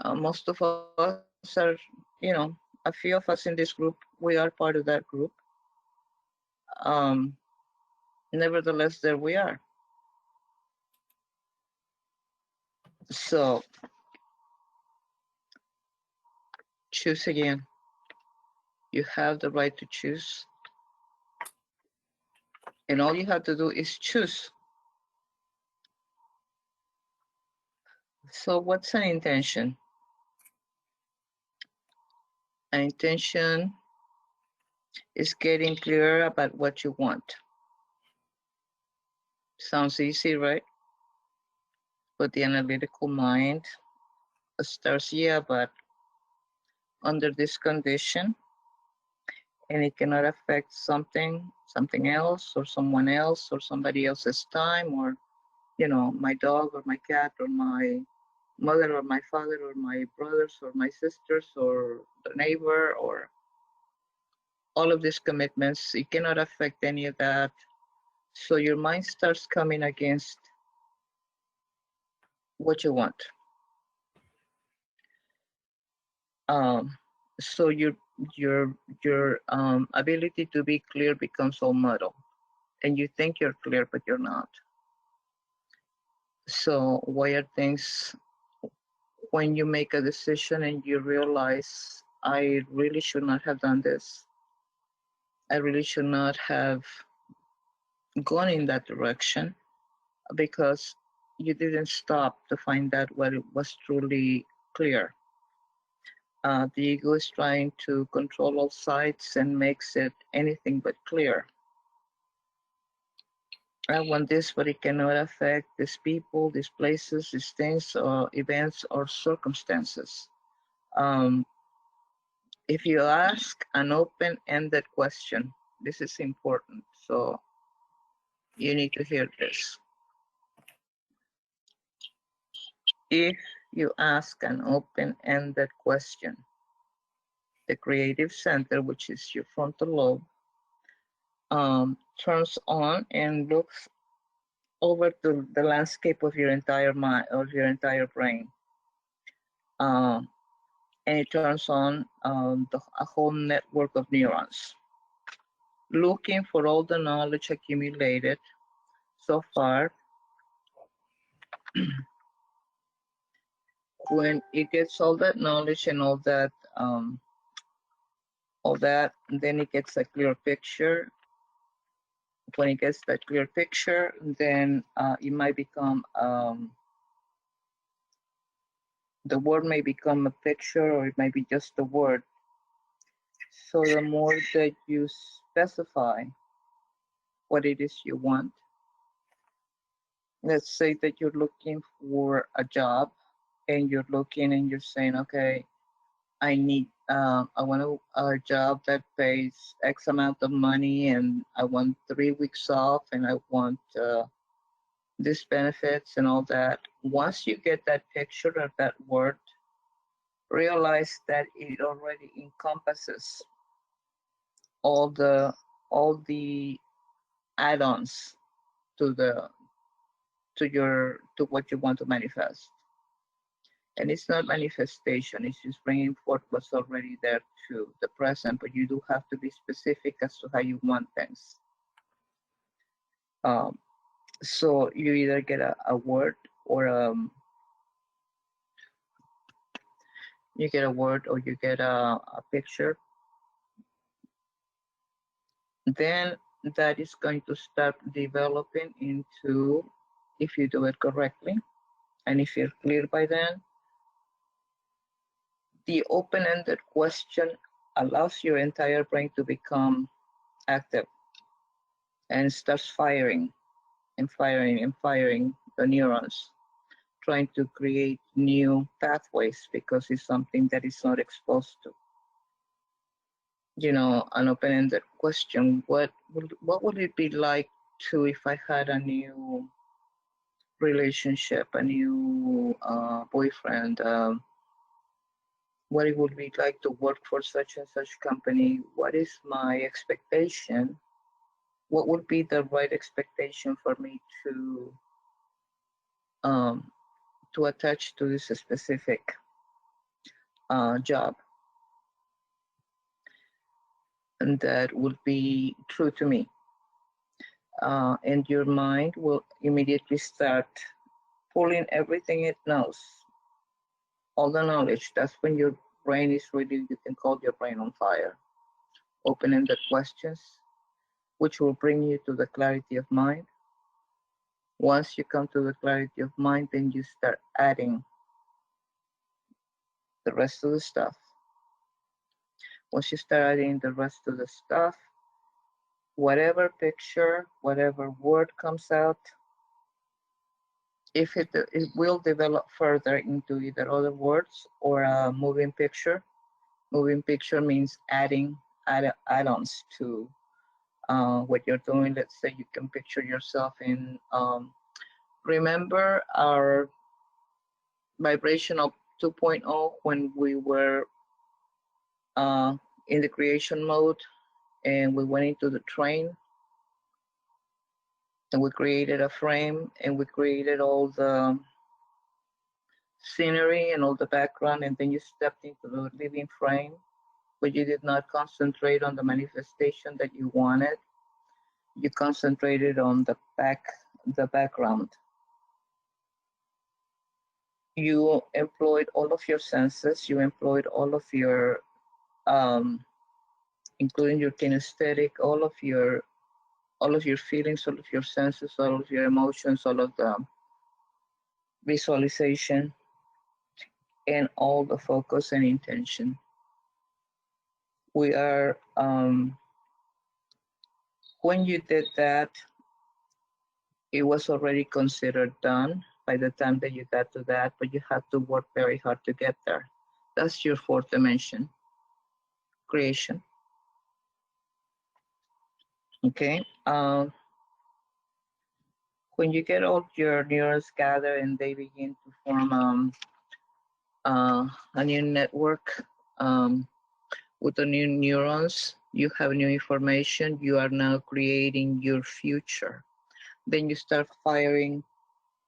A: Most of us are, you know, a few of us in this group, we are part of that group. Um, Nevertheless, there we are. So choose again. You have the right to choose. And all you have to do is choose. So what's an intention? An intention is getting clearer about what you want. Sounds easy, right? But the analytical mind starts, yeah, but under this condition, and it cannot affect something else, or someone else, or somebody else's time, or, you know, my dog or my cat or my mother or my father or my brothers or my sisters or the neighbor, or all of these commitments. It cannot affect any of that. So your mind starts coming against what you want. So your ability to be clear becomes all muddled, and you think you're clear, but you're not. So why are things, when you make a decision and you realize, I really should not have done this, I really should not have gone in that direction, because you didn't stop to find out what it was truly clear. The ego is trying to control all sides and makes it anything but clear. I want this, but it cannot affect these people, these places, these things, or events, or circumstances. If you ask an open-ended question, this is important, so you need to hear this. If you ask an open-ended question, the creative center, which is your frontal lobe, turns on and looks over to the landscape of your entire mind, of your entire brain. And it turns on a whole network of neurons, looking for all the knowledge accumulated so far. When it gets all that knowledge and all that, then it gets a clear picture. When it gets that clear picture, then it might become, the word may become a picture, or it might be just a word. So the more that you specify what it is you want, let's say that you're looking for a job, and you're looking and you're saying, okay, I want a job that pays X amount of money, and I want 3 weeks off, and I want these benefits and all that. Once you get that picture of that word, realize that it already encompasses all the add-ons to what you want to manifest. And it's not manifestation, it's just bringing forth what's already there to the present, but you do have to be specific as to how you want things. So you either get a word, or you get a word, or you get a picture. Then that is going to start developing into, if you do it correctly, and if you're clear by then, the open-ended question allows your entire brain to become active and starts firing and firing and firing the neurons, trying to create new pathways, because it's something that is not exposed to. An open-ended question, what would it be like to, if I had a new relationship, a new boyfriend, what it would be like to work for such and such company? What is my expectation? What would be the right expectation for me to attach to this specific job? And that would be true to me. And your mind will immediately start pulling everything it knows, all the knowledge. That's when your brain is really, you can call your brain on fire. Open-ended questions, which will bring you to the clarity of mind. Once you come to the clarity of mind, then you start adding the rest of the stuff. Once you start adding the rest of the stuff, whatever picture, whatever word comes out, if it will develop further into either other words or a moving picture. Moving picture means adding add-ons to what you're doing. Let's say you can picture yourself in, remember our Vibrational 2.0 when we were in the creation mode, and we went into the train, and we created a frame, and we created all the scenery and all the background, and then you stepped into the living frame, but you did not concentrate on the manifestation that you wanted. You concentrated on the background. You employed all of your senses. You employed all of your, including your kinesthetic, all of your feelings, all of your senses, all of your emotions, all of the visualization, and all the focus and intention. We are, when you did that, it was already considered done by the time that you got to that, but you had to work very hard to get there. That's your fourth dimension, creation. Okay. When you get all your neurons gathered and they begin to form a new network with the new neurons, you have new information. You are now creating your future. Then you start firing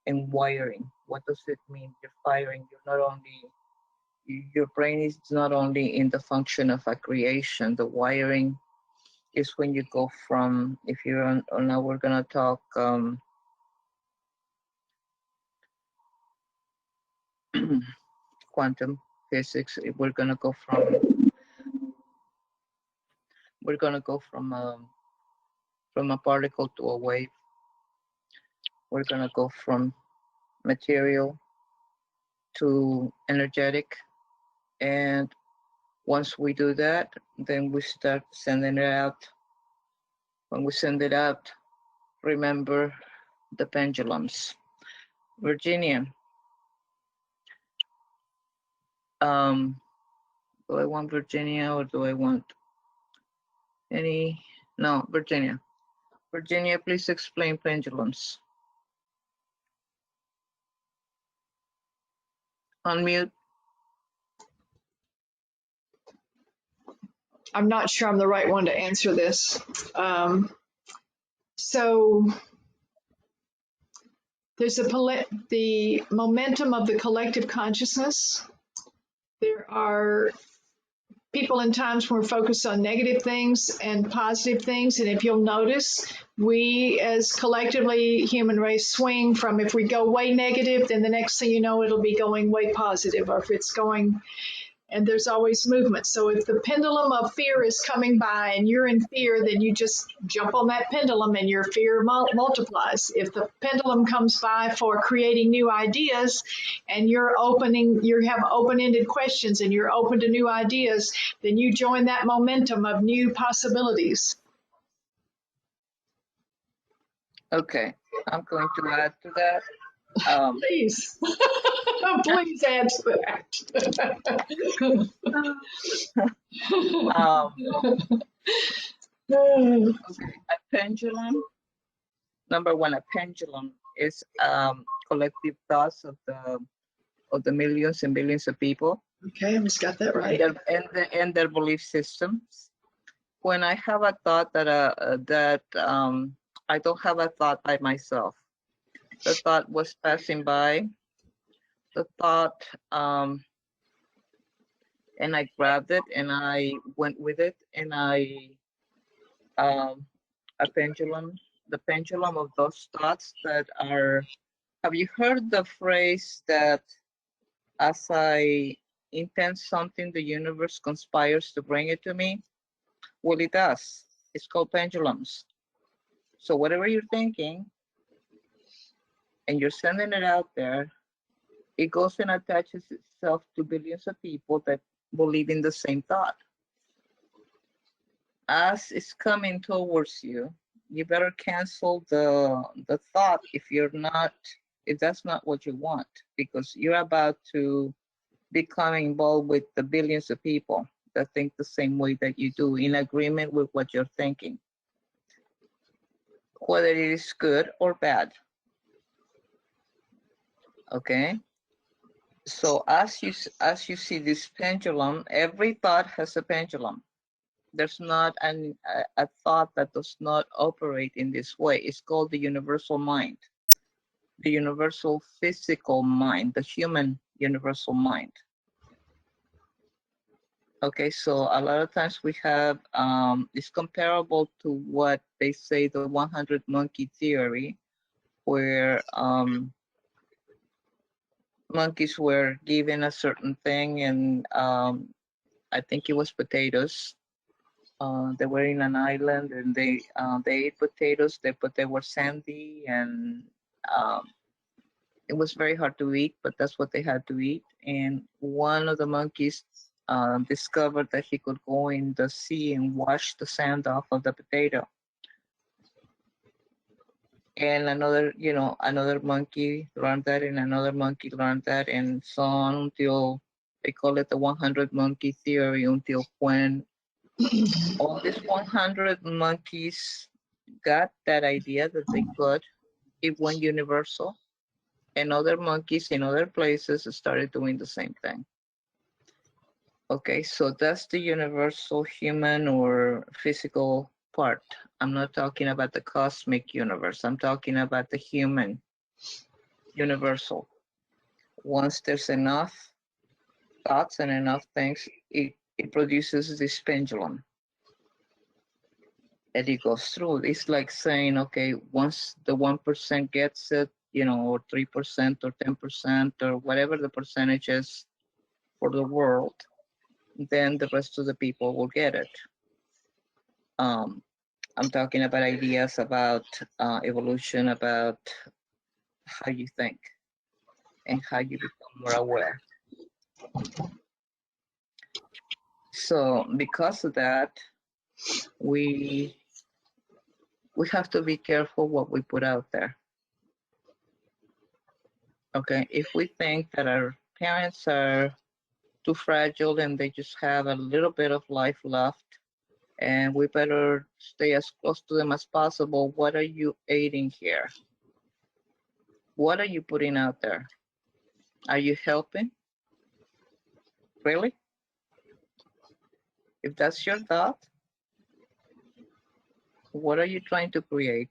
A: and wiring. What does it mean? You're firing. You're not only, your brain is not only in the function of a creation. The wiring is when you go from, if you're on, now we're gonna talk quantum physics. We're gonna go from a particle to a wave. We're gonna go from material to energetic, and once we do that, then we start sending it out. When we send it out, remember the pendulums. Virginia, do I want Virginia or do I want any? No, Virginia. Virginia, please explain pendulums. Unmute.
C: I'm not sure I'm the right one to answer this. So there's the momentum of the collective consciousness. There are people in times when we're focused on negative things and positive things. And if you'll notice, we as collectively human race swing from, if we go way negative, then the next thing you know, it'll be going way positive, or if it's going, and there's always movement. So if the pendulum of fear is coming by and you're in fear, then you just jump on that pendulum and your fear multiplies. If the pendulum comes by for creating new ideas and you have open-ended questions and you're open to new ideas, then you join that momentum of new possibilities.
A: Okay, I'm going to add to that.
C: Please, please add to that.
A: Okay, a pendulum. Number one, a pendulum is collective thoughts of the millions and billions of people.
C: Okay, I just got that right.
A: And their belief systems. When I have a thought that I don't have a thought by myself. The thought was passing by. The thought, and I grabbed it and I went with it, and a pendulum, the pendulum of those thoughts that are. Have you heard the phrase that as I intend something, the universe conspires to bring it to me? Well, it does. It's called pendulums. So whatever you're thinking and you're sending it out there, it goes and attaches itself to billions of people that believe in the same thought. As it's coming towards you, you better cancel the thought if that's not what you want, because you're about to become involved with the billions of people that think the same way that you do, in agreement with what you're thinking, whether it is good or bad. Okay. So as you see this pendulum, every thought has a pendulum. there's not a thought that does not operate in this way. It's called the universal mind, the universal physical mind, the human universal mind. Okay, so a lot of times we have, it's comparable to what they say the 100 monkey theory, where monkeys were given a certain thing, and I think it was potatoes. They were in an island, and they ate potatoes, but they were sandy, and it was very hard to eat, but that's what they had to eat. And one of the monkeys discovered that he could go in the sea and wash the sand off of the potato. And another, another monkey learned that, and another monkey learned that, and so on until they call it the 100 monkey theory, until when all these 100 monkeys got that idea that they could, it went universal, and other monkeys in other places started doing the same thing. Okay, so that's the universal human or physical part. I'm not talking about the cosmic universe. I'm talking about the human universal. Once there's enough thoughts and enough things, it produces this pendulum. And it goes through. It's like saying, okay, once the 1% gets it, or 3% or 10% or whatever the percentage is for the world, then the rest of the people will get it. I'm talking about ideas about evolution, about how you think and how you become more aware. So because of that, we have to be careful what we put out there. Okay, if we think that our parents are too fragile and they just have a little bit of life left, and we better stay as close to them as possible, what are you aiding here? What are you putting out there? Are you helping? Really? If that's your thought, what are you trying to create?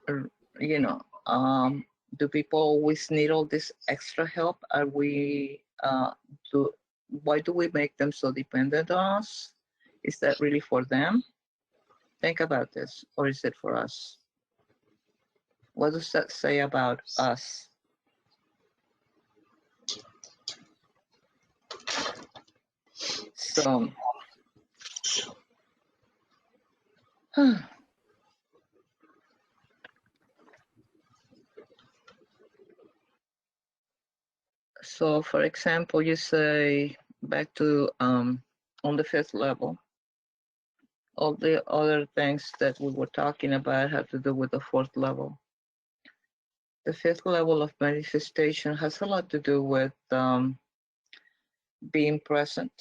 A: Or, do people always need all this extra help? Are we, why do we make them so dependent on us? Is that really for them? Think about this, or is it for us? What does that say about us? So, so for example, you say back to on the 5th level, all the other things that we were talking about have to do with the 4th level. The 5th level of manifestation has a lot to do with being present,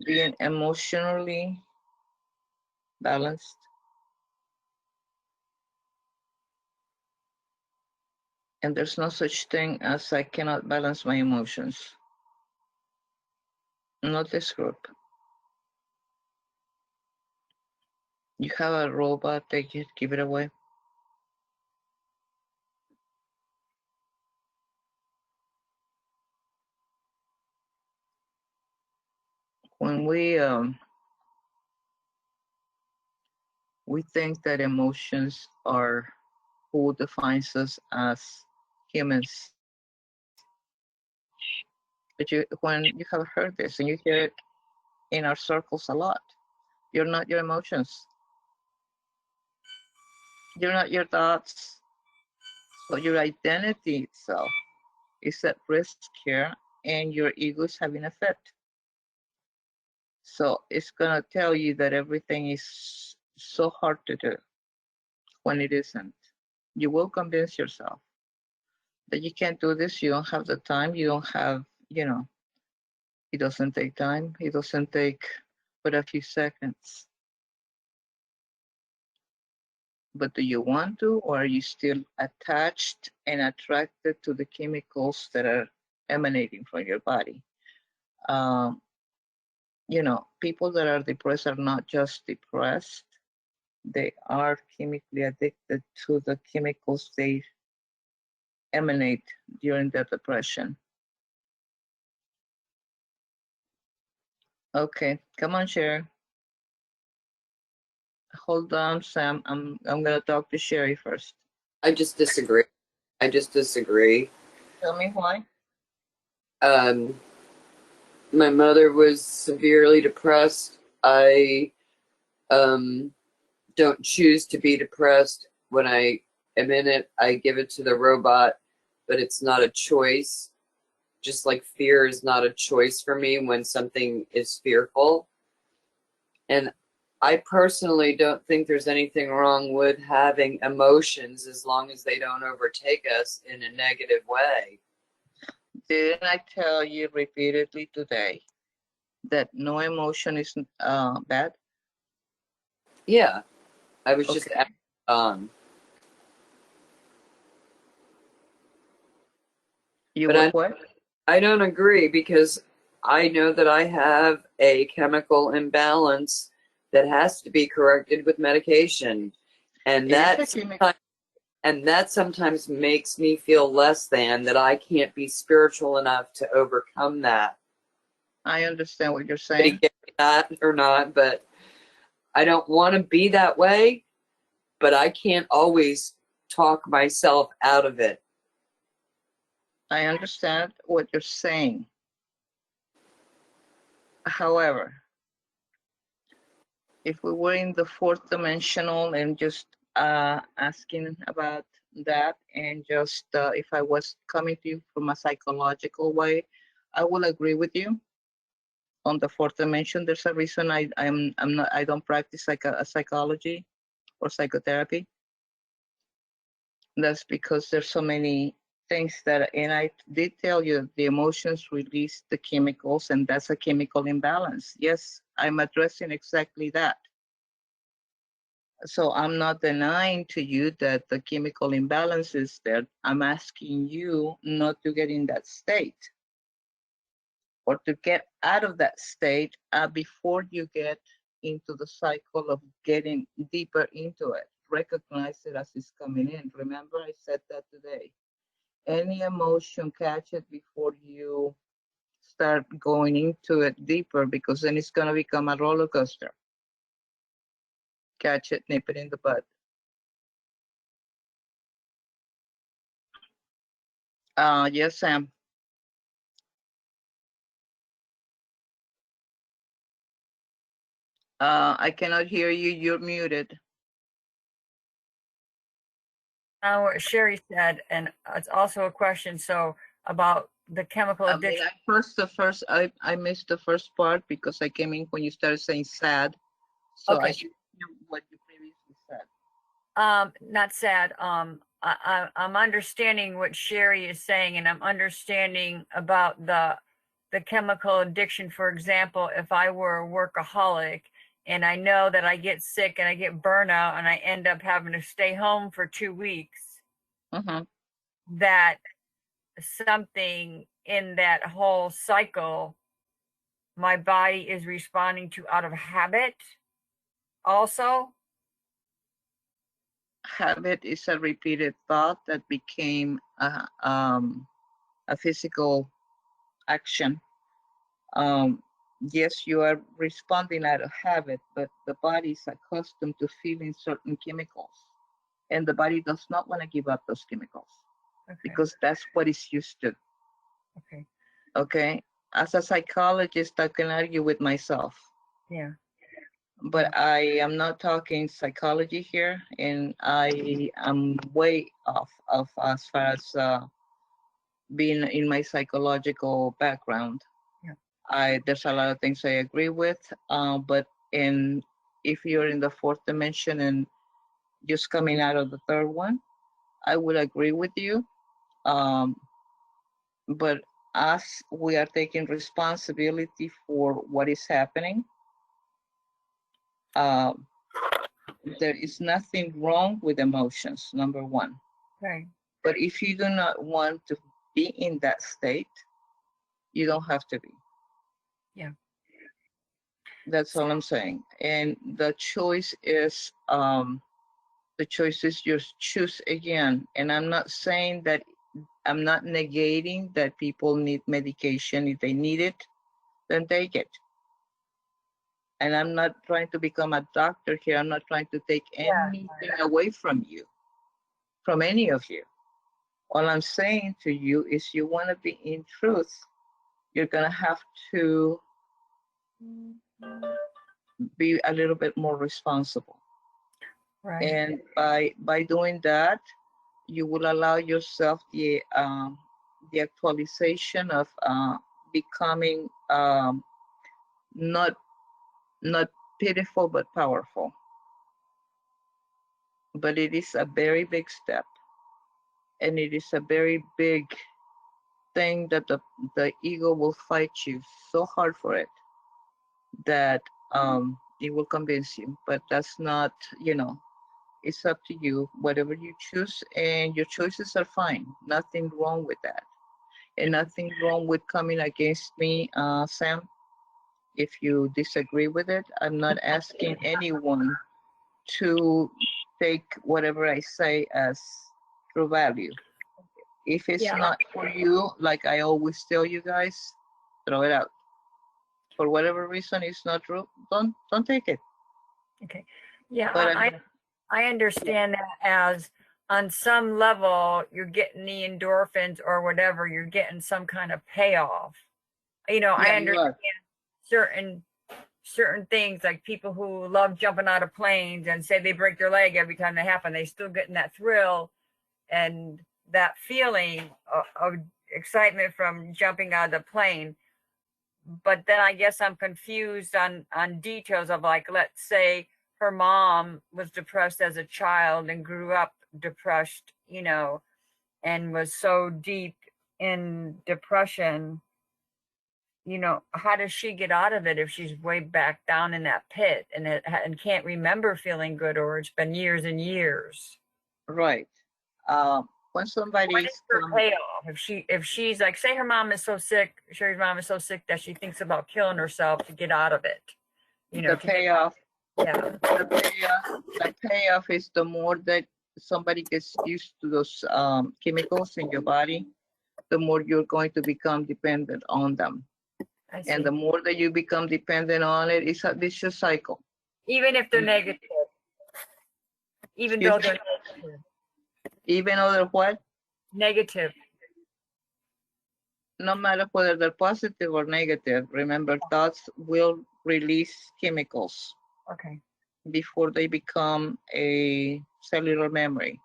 A: being emotionally balanced, and there's no such thing as I cannot balance my emotions. Not this group. You have a robot, take it, give it away. When we think that emotions are who defines us as humans. But when you have heard this, and you hear it in our circles a lot, you're not your emotions. You're not your thoughts. So your identity itself is at risk here, and your ego is having a fit. So it's gonna tell you that everything is so hard to do when it isn't. You will convince yourself that you can't do this, you don't have the time, you don't have, it doesn't take time, it doesn't take but a few seconds. But do you want to, or are you still attached and attracted to the chemicals that are emanating from your body. Um, you know, people that are depressed are not just depressed, they are chemically addicted to the chemicals they emanate during their depression. Okay, come on, Sherry. Hold on, Sam. I'm gonna talk to Sherry first.
B: I just disagree. I just disagree.
A: Tell me why.
B: Um, my mother was severely depressed. I don't choose to be depressed. When I am in it, I give it to the robot, but it's not a choice. Just like fear is not a choice for me when something is fearful. And I personally don't think there's anything wrong with having emotions as long as they don't overtake us in a negative way.
A: Didn't I tell you repeatedly today that no emotion is bad?
B: Yeah, I was just
A: Okay. You
B: but
A: would what?
B: I don't agree because I know that I have a chemical imbalance that has to be corrected with medication, and
A: It is a
B: that
A: chemical.
B: sometimes makes me feel less than, that I can't be spiritual enough to overcome that.
A: I understand what you're
B: They
A: saying.
B: get that or not, but I don't want to be that way, but I can't always talk myself out of it.
A: I understand what you're saying. However, if we were in the fourth dimensional and just asking about that, and just if I was coming to you from a psychological way, I will agree with you. On the fourth dimension, there's a reason I don't practice psychology or psychotherapy. That's because there's so many things that, and I did tell you, the emotions release the chemicals, and that's a chemical imbalance. Yes, I'm addressing exactly that. So I'm not denying to you that the chemical imbalance is there. I'm asking you not to get in that state, or to get out of that state before you get into the cycle of getting deeper into it. Recognize it as it's coming in. Remember, I said that today. Any emotion, catch it before you start going into it deeper, because then it's going to become a roller coaster. Catch it, nip it in the bud. Yes, Sam. I cannot hear you. You're muted.
H: What Sherry said, and it's also a question. So about the chemical
A: I mean,
H: addiction.
A: I missed the first part because I came in when you started saying sad. So I
H: Okay.
A: should hear what you previously said.
H: Not sad. I'm understanding what Sherry is saying, and I'm understanding about the chemical addiction. For example, if I were a workaholic and I know that I get sick and I get burnout and I end up having to stay home for 2 weeks, that something in that whole cycle, my body is responding to out of habit also.
A: Habit is a repeated thought that became a physical action. Yes, you are responding out of habit, but the body is accustomed to feeling certain chemicals, and the body does not want to give up those chemicals because that's what it's used to.
H: Okay.
A: Okay. As a psychologist, I can argue with myself.
H: Yeah.
A: But I am not talking psychology here, and I am way off of as far as being in my psychological background. There's a lot of things I agree with, but if you're in the fourth dimension and just coming out of the third one, I would agree with you. Um, but as we are taking responsibility for what is happening, uh, there is nothing wrong with emotions, number one.
H: Right.
A: But if you do not want to be in that state, You don't have to be.
H: Yeah.
A: That's all I'm saying. And the choice is yours. Choose again. And I'm not saying that, I'm not negating that people need medication. If they need it, then take it. And I'm not trying to become a doctor here. I'm not trying to take anything away from you, from any of you. All I'm saying to you is, you want to be in truth, you're going to have to be a little bit more responsible.
H: Right.
A: And by doing that, you will allow yourself the actualization of becoming not pitiful but powerful. But it is a very big step, and it is a very big thing that the ego will fight you so hard for it that it will convince you. But that's not, it's up to you, whatever you choose, and your choices are fine. Nothing wrong with that. And nothing wrong with coming against me, Sam. If you disagree with it, I'm not asking anyone to take whatever I say as true value. If it's
H: Yeah.
A: not for you, like I always tell you guys, throw it out. For whatever reason it's not true, don't take it.
H: Okay. Yeah,
A: But
H: I understand that as on some level you're getting the endorphins or whatever, you're getting some kind of payoff. I
A: yeah,
H: understand certain things, like people who love jumping out of planes and say they break their leg every time they happen, they still getting that thrill and that feeling of excitement from jumping out of the plane. But then I guess I'm confused on details of, like, let's say her mom was depressed as a child and grew up depressed, and was so deep in depression. How does she get out of it if she's way back down in that pit and can't remember feeling good, or it's been years and years?
A: right. When somebody
H: What is her payoff if she's like, say her mom is so sick, Sherry's mom is so sick that she thinks about killing herself to get out of it.
A: the payoff,
H: Yeah.
A: the payoff is the more that somebody gets used to those chemicals in your body, the more you're going to become dependent on them.
H: I see.
A: And the more that you become dependent on it, it's a vicious cycle.
H: Even if they're negative. Even though
A: Excuse
H: they're negative.
A: Even other what?
H: Negative.
A: No matter whether they're positive or negative, remember, thoughts will release chemicals
H: Okay.
A: before they become a cellular memory.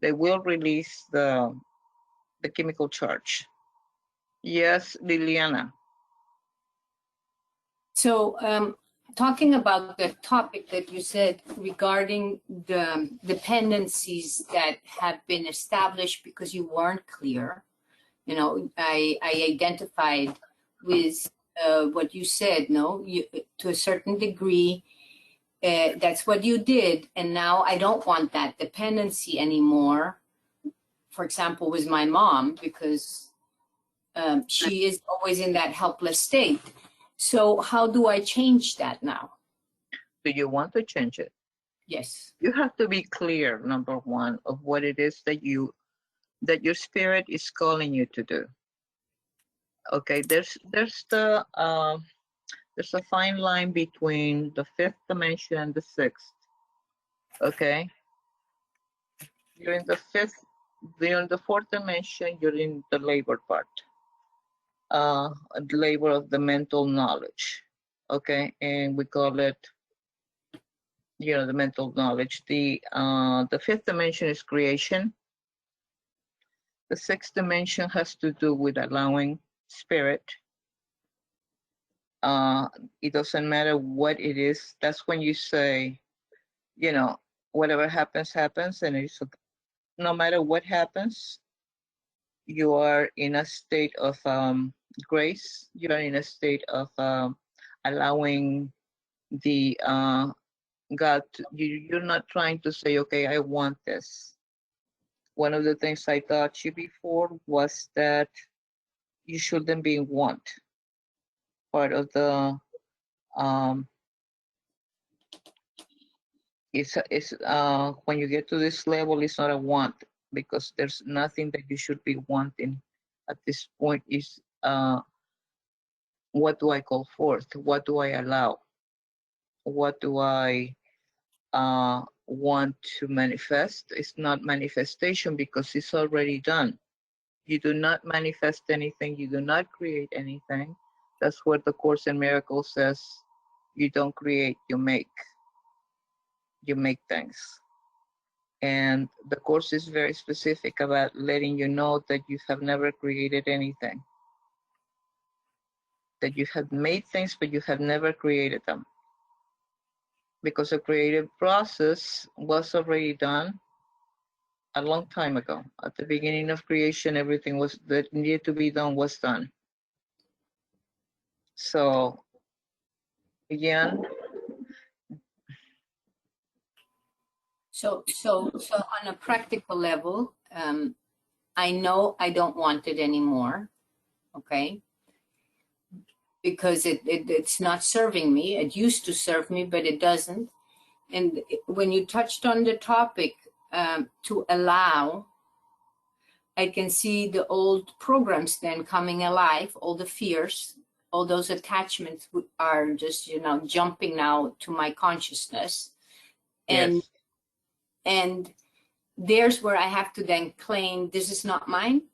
A: They will release the chemical charge. Yes, Liliana.
E: So, talking about the topic that you said regarding the dependencies that have been established because you weren't clear, I identified with what you said. No, to a certain degree, that's what you did, and now I don't want that dependency anymore. For example, with my mom, because she is always in that helpless state. So how do I change that now?
A: Do you want to change it?
E: Yes.
A: You have to be clear, number one, of what it is that your spirit is calling you to do. Okay, there's a fine line between the fifth dimension and the sixth. Okay, during the fourth dimension, you're in the labor part, the labor of the mental knowledge. Okay, and we call it, the mental knowledge. The fifth dimension is creation. The sixth dimension has to do with allowing spirit. It doesn't matter what it is. That's when you say, whatever happens, happens, and it's no matter what happens, you are in a state of grace. You are in a state of allowing the God. You're not trying to say, okay, I want this. One of the things I taught you before was that you shouldn't be want. Part of the it's when you get to this level, it's not a want, because there's nothing that you should be wanting at this point. Is what do I call forth? What do I allow? What do I want to manifest? It's not manifestation because it's already done. You do not manifest anything. You do not create anything. That's what the Course in Miracles says. You don't create, you make. You make things. And the Course is very specific about letting you know that you have never created anything. That you have made things, but you have never created them. Because the creative process was already done a long time ago. At the beginning of creation, everything was that needed to be done was done. So again,
E: So on a practical level, I know I don't want it anymore, okay? Because it's not serving me. It used to serve me, but it doesn't. And when you touched on the topic, to allow, I can see the old programs then coming alive, all the fears, all those attachments are just, jumping now to my consciousness. And
A: yes.
E: And there's where I have to then claim this is not mine.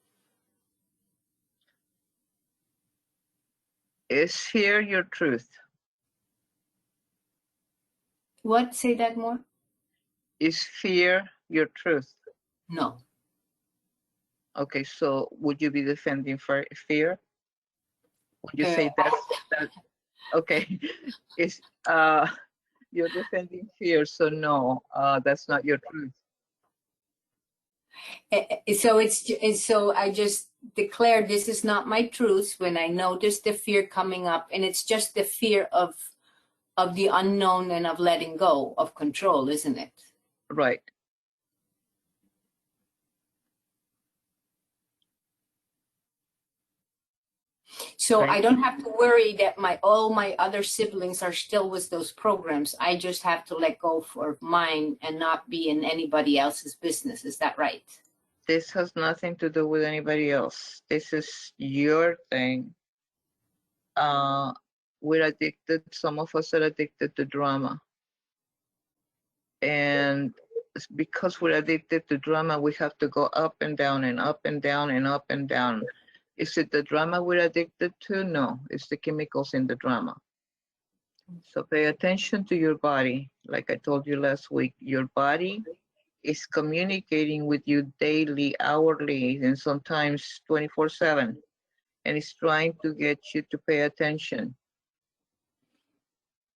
A: Is here your truth?
E: What? Say that more?
A: Is fear your truth?
E: No.
A: Okay, so would you be defending fear? Would you say that? Okay, is you're defending fear? So no, that's not your truth.
E: So I just declare this is not my truth when I notice the fear coming up, and it's just the fear of the unknown and of letting go of control, isn't it?
A: Right.
E: So
A: Right.
E: I don't have to worry that all my other siblings are still with those programs. I just have to let go for mine and not be in anybody else's business. Is that right?
A: This has nothing to do with anybody else. This is your thing. We're addicted. Some of us are addicted to drama. And because we're addicted to drama, we have to go up and down and up and down and up and down. Is it the drama we're addicted to? No, it's the chemicals in the drama. So pay attention to your body. Like I told you last week, your body is communicating with you daily, hourly, and sometimes 24/7. And it's trying to get you to pay attention.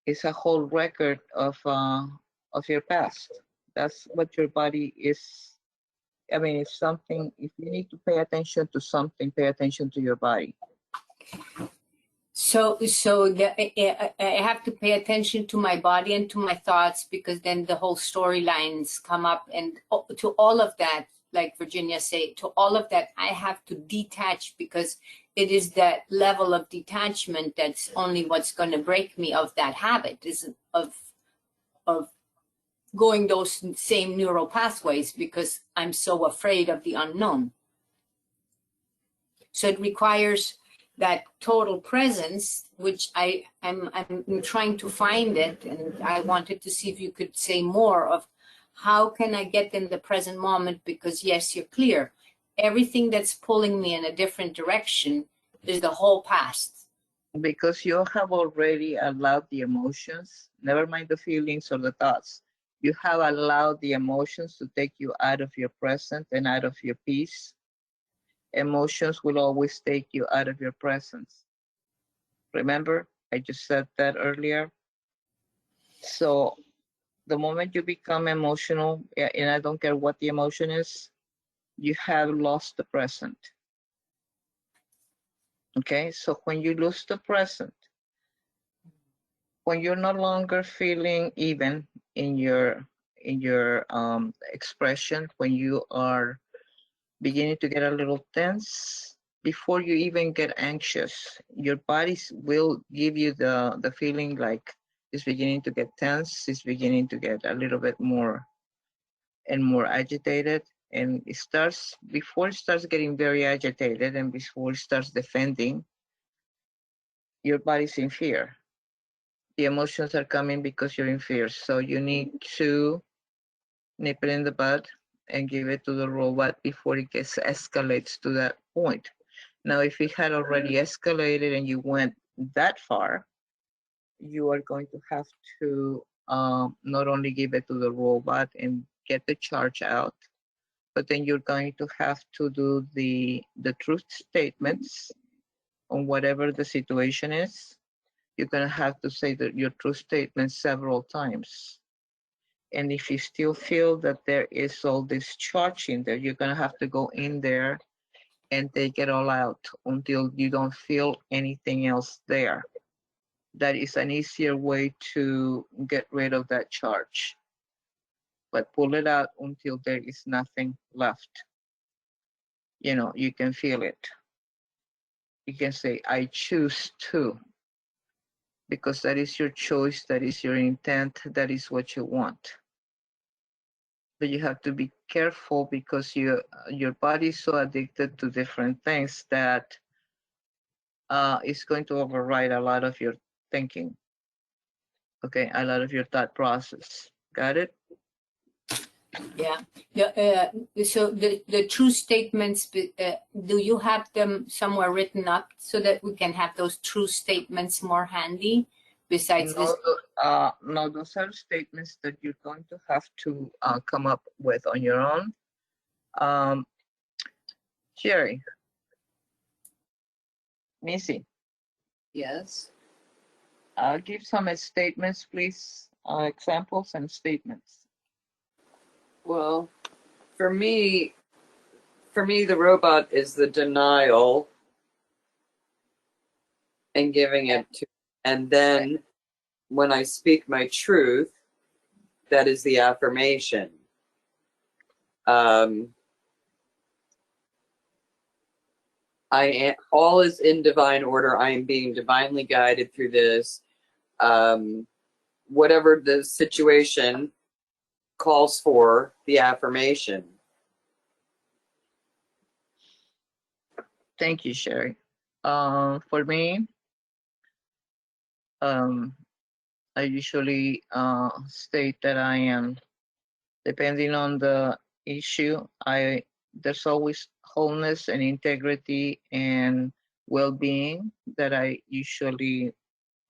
A: It's a whole record of your past. That's what your body is. I mean, if you need to pay attention to something, pay attention to your body.
E: So I have to pay attention to my body and to my thoughts, because then the whole storylines come up, and to all of that, like Virginia said, to all of that, I have to detach, because it is that level of detachment that's only what's going to break me of that habit, is of going those same neural pathways, because I'm so afraid of the unknown. So it requires that total presence, which I'm trying to find it, and I wanted to see if you could say more of how can I get in the present moment, because yes, you're clear. Everything that's pulling me in a different direction is the whole past.
A: Because you have already allowed the emotions, never mind the feelings or the thoughts. You have allowed the emotions to take you out of your present and out of your peace. Emotions will always take you out of your presence. Remember, I just said that earlier. So the moment you become emotional, and I don't care what the emotion is, you have lost the present. Okay, so when you lose the present, when you're no longer feeling even in your expression, when you are beginning to get a little tense, before you even get anxious, your body will give you the feeling like it's beginning to get tense, it's beginning to get a little bit more and more agitated. And it starts, before it starts getting very agitated and before it starts defending, your body's in fear. The emotions are coming because you're in fear. So you need to nip it in the bud and give it to the robot before it gets escalates to that point. Now, if it had already escalated and you went that far, you are going to have to not only give it to the robot and get the charge out, but then you're going to have to do the truth statements on whatever the situation is. You're going to have to say your truth statements several times. And if you still feel that there is all this charge in there, you're going to have to go in there and take it all out until you don't feel anything else there. That is an easier way to get rid of that charge. But pull it out until there is nothing left. You know, you can feel it. You can say, I choose to, because that is your choice, that is your intent, that is what you want. But you have to be careful because your body is so addicted to different things that it's going to override a lot of your thinking. Okay, a lot of your thought process. Got it?
E: Yeah. So the true statements, do you have them somewhere written up so that we can have those true statements more handy? Besides this,
A: No, those are statements that you're going to have to come up with on your own. Sherry, Missy,
B: Yes.
A: give some statements, please. Examples and statements.
B: Well, for me, the robot is the denial and giving it to, and then when I speak my truth, that is the affirmation. I am, all is in divine order. I am being divinely guided through this. Whatever the situation calls for, the affirmation.
A: Thank you, Sherry. For me, I usually state that I am, depending on the issue, there's always wholeness and integrity and well-being that I usually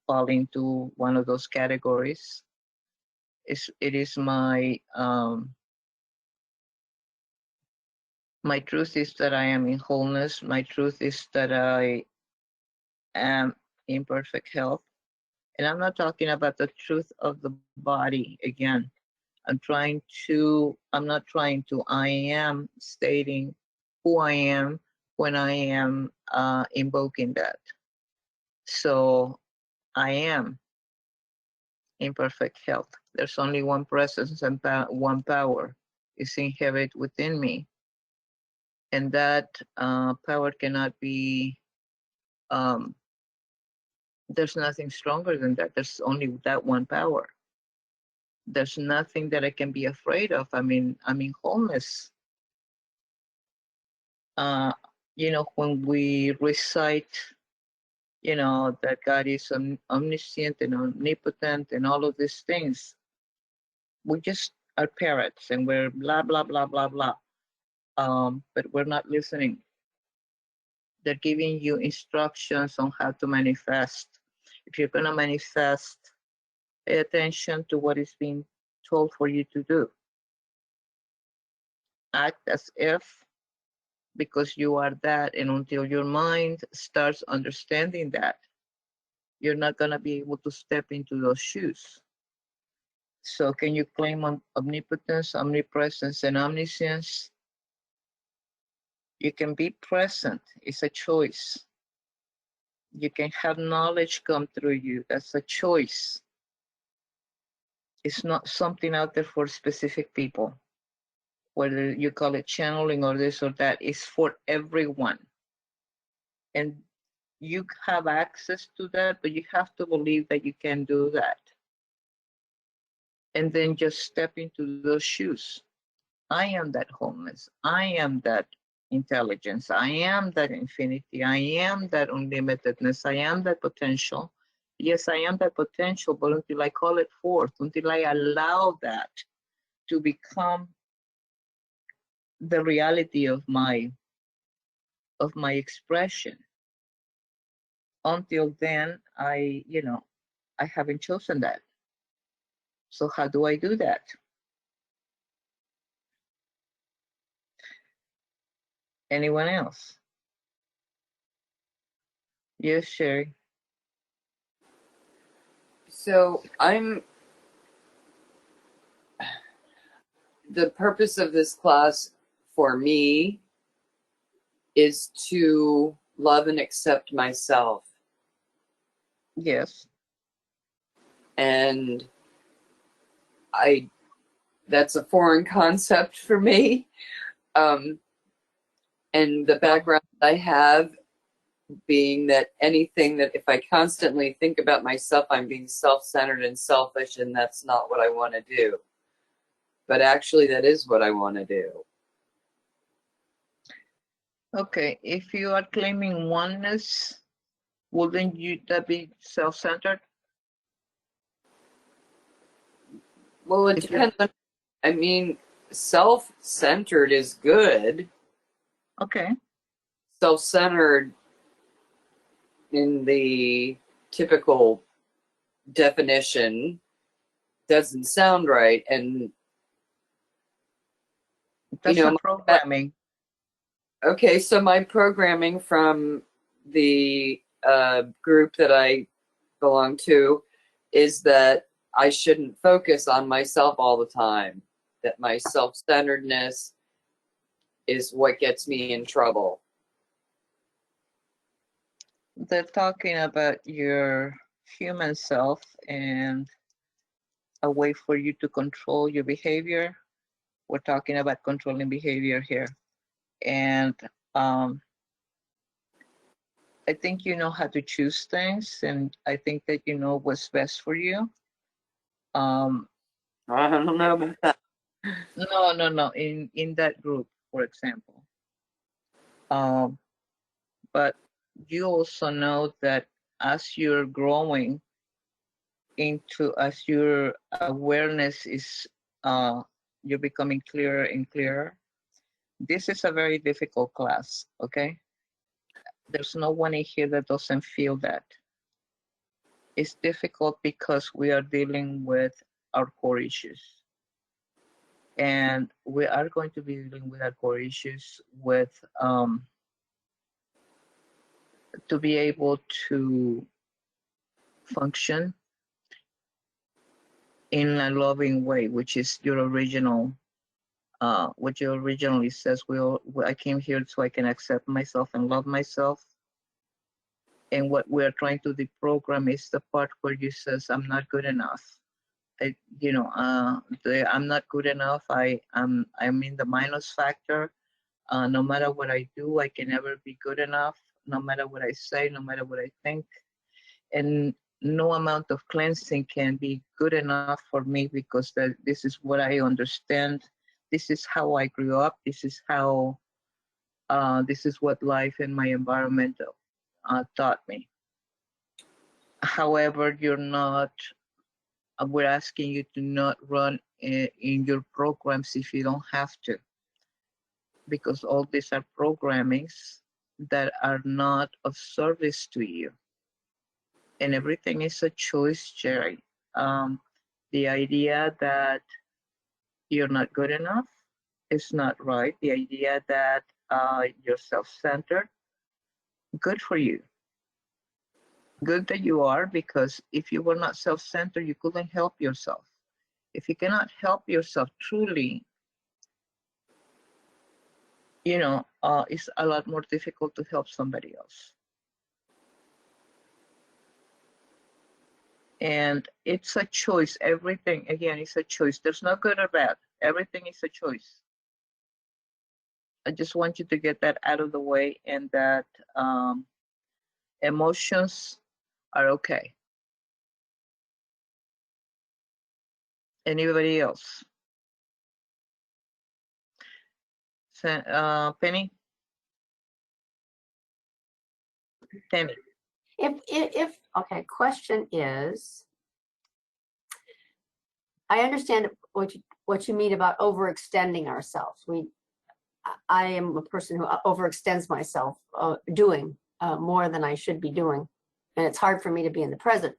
A: fall into one of those categories. It is my my truth is that I am in wholeness. My truth is that I am in perfect health. And I'm not talking about the truth of the body again. I'm not trying to, I am stating who I am when I am invoking that. So I am in perfect health. There's only one presence and one power is inherent within me. And that power cannot be, there's nothing stronger than that. There's only that one power. There's nothing that I can be afraid of. I'm in wholeness. You know, when we recite, you know, that God is omniscient and omnipotent and all of these things, we just are parrots and we're blah, blah, blah, blah, blah. But we're not listening. They're giving you instructions on how to manifest. If you're going to manifest, pay attention to what is being told for you to do. Act as if, because you are that, and until your mind starts understanding that, you're not going to be able to step into those shoes. So can you claim omnipotence, omnipresence, and omniscience? You can be present. It's a choice. You can have knowledge come through you. That's a choice. It's not something out there for specific people. Whether you call it channeling or this or that, it's for everyone. And you have access to that, but you have to believe that you can do that. And then just step into those shoes. I am that wholeness. I am that intelligence. I am that infinity. I am that unlimitedness. I am that potential. Yes, I am that potential, but until I call it forth, until I allow that to become the reality of my expression, until then, I haven't chosen that. So how do I do that? Anyone else? Yes, Sherry.
B: So the purpose of this class for me is to love and accept myself.
A: Yes.
B: And that's a foreign concept for me. And the background I have being that anything that if I constantly think about myself, I'm being self-centered and selfish, and that's not what I want to do. But actually, that is what I want to do.
A: Okay, if you are claiming oneness, wouldn't that be self-centered?
B: Well, it depends on, I mean, self-centered is good.
A: Okay.
B: Self-centered in the typical definition doesn't sound right. And,
A: that's a programming.
B: Okay, so my programming from the group that I belong to is that I shouldn't focus on myself all the time, that my self-centeredness is what gets me in trouble.
A: They're talking about your human self and a way for you to control your behavior. We're talking about controlling behavior here. And I think you know how to choose things, and I think that you know what's best for you.
B: I don't know about that.
A: No. In that group, for example. But you also know that as you're growing as your awareness is, you're becoming clearer and clearer. This is a very difficult class, okay? There's no one in here that doesn't feel that. It's difficult because we are dealing with our core issues. And we are going to be dealing with our core issues with, to be able to function in a loving way, which is your original, what you originally says. I came here so I can accept myself and love myself. And what we're trying to deprogram is the part where you says, I'm not good enough. I'm not good enough. I'm in the minus factor. No matter what I do, I can never be good enough. No matter what I say, no matter what I think. And no amount of cleansing can be good enough for me because this is what I understand. This is how I grew up. This is what life and my environment taught me. However, we're asking you to not run in your programs if you don't have to, because all these are programmings that are not of service to you. And everything is a choice, Jerry. The idea that you're not good enough is not right. The idea that you're self-centered, good for you. Good that you are, because if you were not self-centered, you couldn't help yourself. If you cannot help yourself truly, it's a lot more difficult to help somebody else. And it's a choice. Everything, again, is a choice. There's no good or bad. Everything is a choice. I just want you to get that out of the way, and that Emotions are okay. Anybody else? Penny? Penny.
J: If okay, question is, I understand what you mean about overextending ourselves. I am a person who overextends myself, doing more than I should be doing, and it's hard for me to be in the present.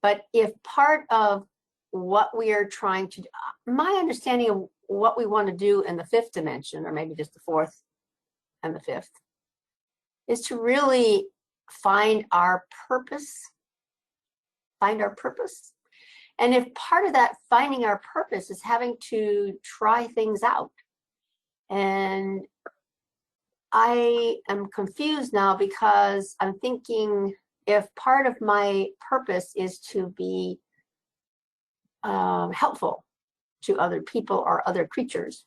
J: But if part of what we are trying to do, my understanding of what we want to do in the fifth dimension, or maybe just the fourth and the fifth, is to really find our purpose. And if part of that finding our purpose is having to try things out, and I am confused now because I'm thinking if part of my purpose is to be helpful to other people or other creatures,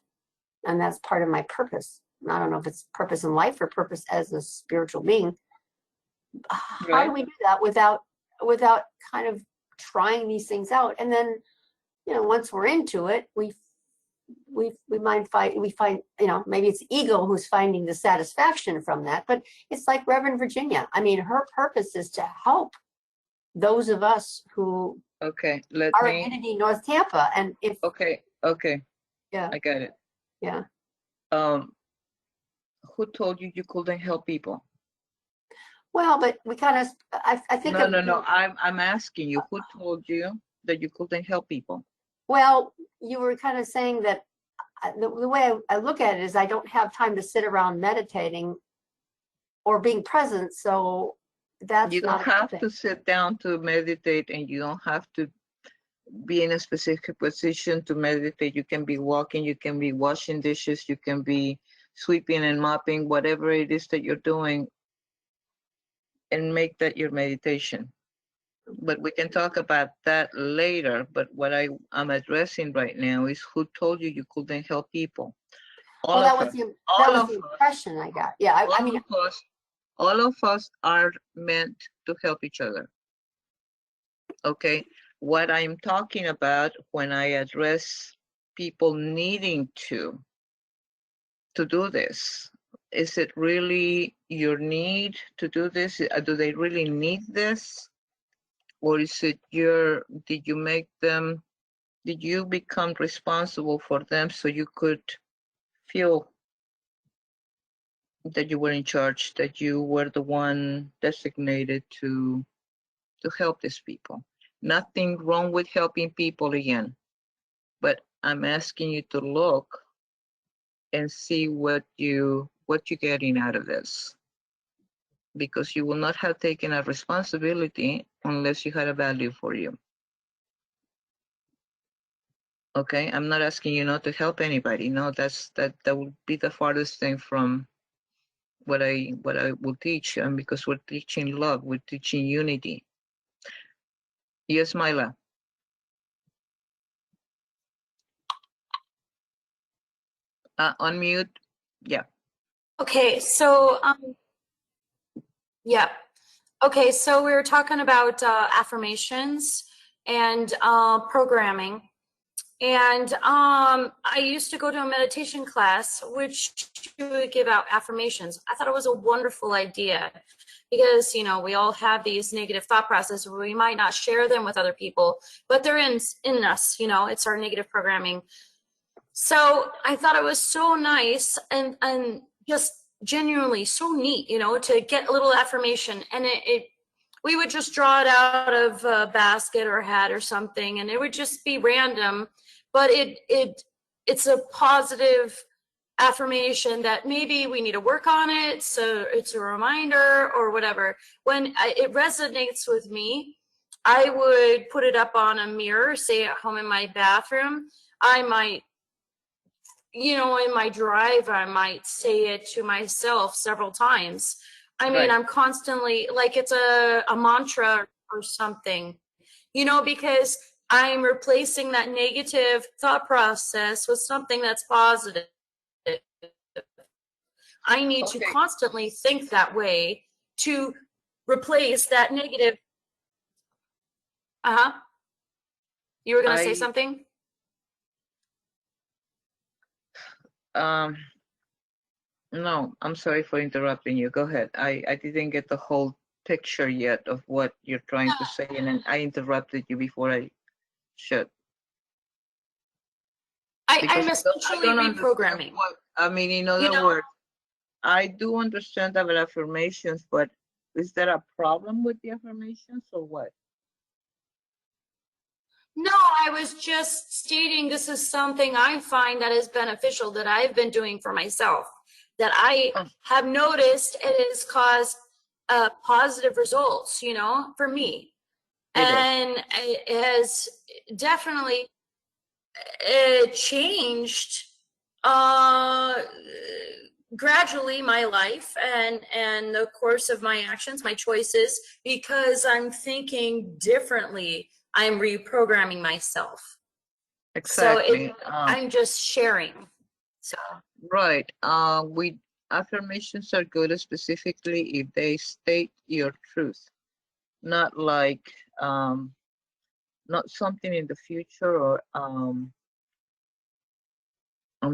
J: and that's part of my purpose. I don't know if it's purpose in life or purpose as a spiritual being. How do we do that without kind of trying these things out? And then, once we're into it, we find, maybe it's ego who's finding the satisfaction from that, but it's like Reverend Virginia. I mean, her purpose is to help those of us who are in Unity North Tampa. And if
A: yeah, I got it.
J: Yeah.
A: Who told you you couldn't help people?
J: Well, but we kind of, I think.
A: No. I'm asking you, who told you that you couldn't help people?
J: Well, you were kind of saying that the way I look at it is I don't have time to sit around meditating or being present. So that's
A: you don't have to sit down to meditate, and you don't have to be in a specific position to meditate. You can be walking, you can be washing dishes, you can be sweeping and mopping, whatever it is that you're doing, and make that your meditation. But we can talk about that later. But what I'm addressing right now is who told you you couldn't help people?
J: That was the impression I got. Yeah, I mean,
A: all of us are meant to help each other. Okay, what I'm talking about when I address people needing to do this, is it really your need to do this? Do they really need this? Or is it did you become responsible for them so you could feel that you were in charge, that you were the one designated to help these people? Nothing wrong with helping people again, but I'm asking you to look and see what you're getting out of this, because you will not have taken a responsibility unless you had a value for you. Okay, I'm not asking you not to help anybody. No, that would be the farthest thing from what I will teach, and because we're teaching love, we're teaching unity. Yes, Myla. Unmute. Yeah.
D: Okay, so yeah. Okay, so we were talking about affirmations and programming. And I used to go to a meditation class which would give out affirmations. I thought it was a wonderful idea because, we all have these negative thought processes where we might not share them with other people, but they're in us, it's our negative programming. So I thought it was so nice and just genuinely so neat, to get a little affirmation. And we would just draw it out of a basket or a hat or something, and it would just be random, but it's a positive affirmation that maybe we need to work on it, so it's a reminder or whatever. When it resonates with me, I would put it up on a mirror, say at home in my bathroom. I might, in my drive, I might say it to myself several times. I mean, I'm constantly, like it's a mantra or something, because I'm replacing that negative thought process with something that's positive. I need to constantly think that way to replace that negative. Uh-huh. You were going to say
A: I
D: something?
A: um no, I'm sorry for interrupting you. Go ahead. I didn't get the whole picture yet of what you're trying to say, and then I interrupted you before I should.
D: I'm
A: Because I
D: essentially
A: don't understand
D: reprogramming.
A: what, I mean, in
D: You
A: other
D: know,
A: words, I do understand about affirmations, but is there a problem with the affirmations or what?
D: no, I was just stating this is something I find that is beneficial that I've been doing for myself, that I
A: Oh.
D: have noticed it has caused positive results, you know, for me.
A: It is.
D: And it has definitely changed gradually my life and the course of my actions, my choices, because I'm thinking differently. I'm reprogramming myself.
A: Exactly.
D: So I'm just sharing. So
A: Right. We affirmations are good specifically if they state your truth, not like not something in the future or I'm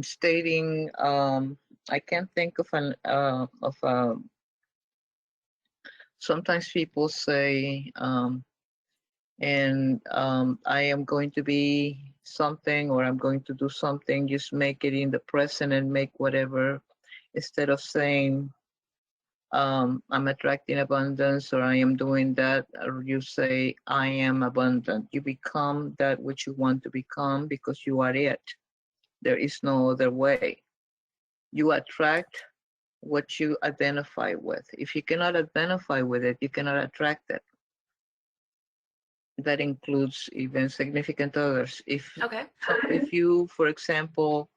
A: stating I can't think of an of sometimes people say and I am going to be something or I'm going to do something, just make it in the present and make whatever instead of saying I'm attracting abundance or I am doing that, or you say I am abundant. You become that which you want to become because you are it. There is no other way. You attract what you identify with. If you cannot identify with it, you cannot attract it. That includes even significant others.
D: okay.
A: If you, for example,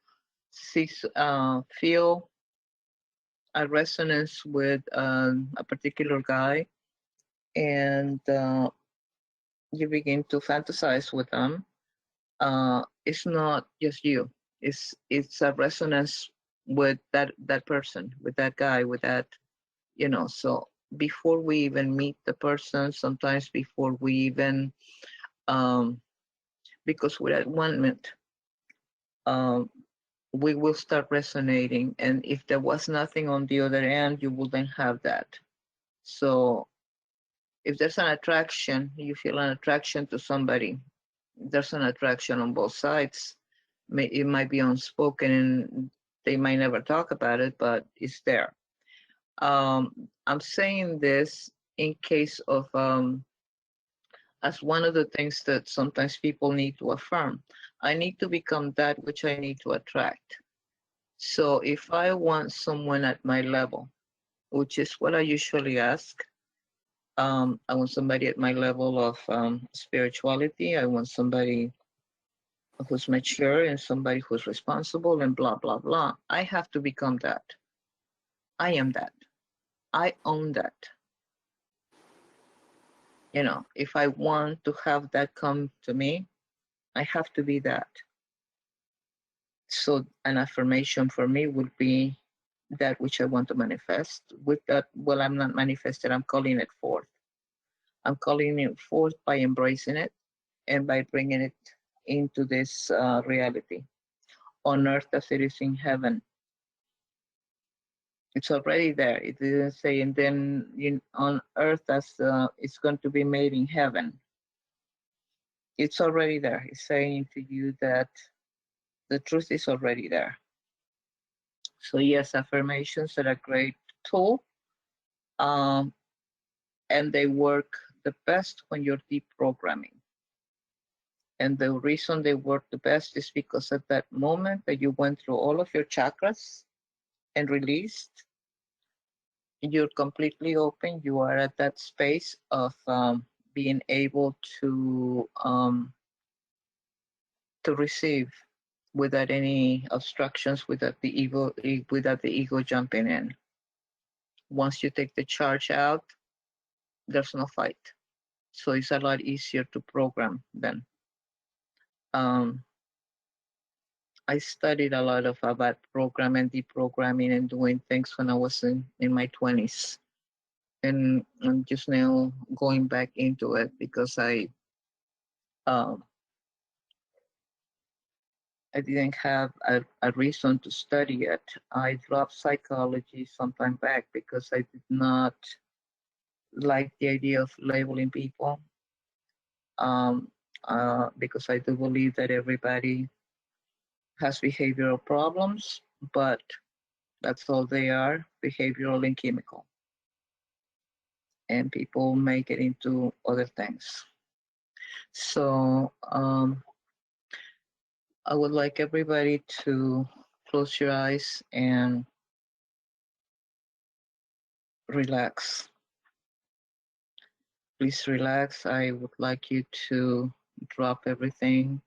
A: feel a resonance with a particular guy and you begin to fantasize with them, it's not just you. It's a resonance with that person, with that guy, with that, you know. So before we even meet the person, sometimes before we even because we're at one minute, um, we will start resonating. And if there was nothing on the other end, you wouldn't have that. So if there's an attraction, you feel an attraction to somebody, there's an attraction on both sides. It might be unspoken and they might never talk about it, but it's there. I'm saying this in case of as one of the things that sometimes people need to affirm. I need to become that which I need to attract. So if I want someone at my level, which is what I usually ask, I want somebody at my level of spirituality. I want somebody who's mature and somebody who's responsible and blah, blah, blah. I have to become that. I am that. I own that. You know, if I want to have that come to me, I have to be that. So an affirmation for me would be that which I want to manifest. With that, well, I'm not manifested, I'm calling it forth. I'm calling it forth by embracing it and by bringing it into this reality on earth as it is in heaven. It's already there. It didn't say, and then on earth as it's going to be made in heaven. It's already there. It's saying to you that the truth is already there. So yes, affirmations are a great tool, and they work the best when you're deprogramming. And the reason they work the best is because at that moment that you went through all of your chakras and released, you're completely open. You are at that space of being able to receive without any obstructions, without the ego jumping in. Once you take the charge out, there's no fight. So it's a lot easier to program then. I studied a lot about programming, deprogramming, and doing things when I was in my 20s. and I'm just now going back into it because um, I didn't have a reason to study it. I dropped psychology some time back because I did not like the idea of labeling people. Because I do believe that everybody has behavioral problems, but that's all they are, behavioral and chemical. And people make it into other things. So I would like everybody to close your eyes and relax. Please relax. I would like you to drop everything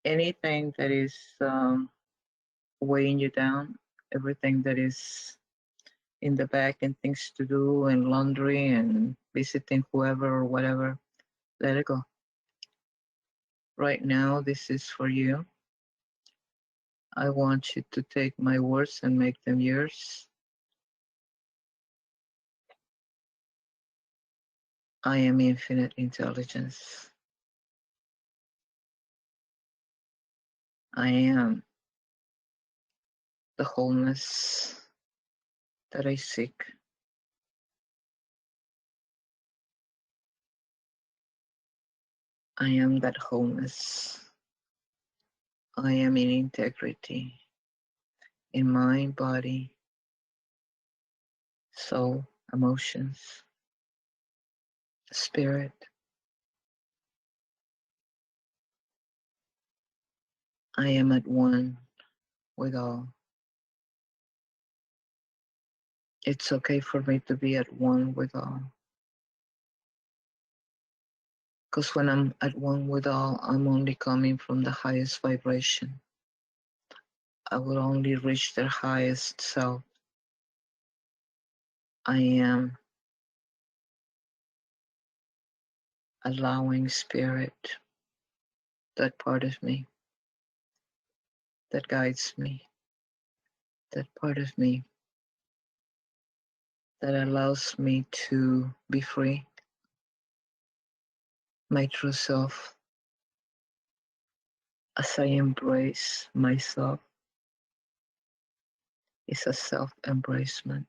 A: anything that is weighing you down, everything that is in the back and things to do and laundry and visiting whoever or whatever, let it go. Right now, this is for you. I want you to take my words and make them yours. I am infinite intelligence. I am the wholeness that I seek. I am that wholeness. I am in integrity in mind, body, soul, emotions, spirit. I am at one with all. It's okay for me to be at one with all. Because when I'm at one with all, I'm only coming from the highest vibration. I will only reach their highest self. I am allowing spirit, that part of me that guides me, that part of me that allows me to be free. My true self, as I embrace myself, is a self-embracement.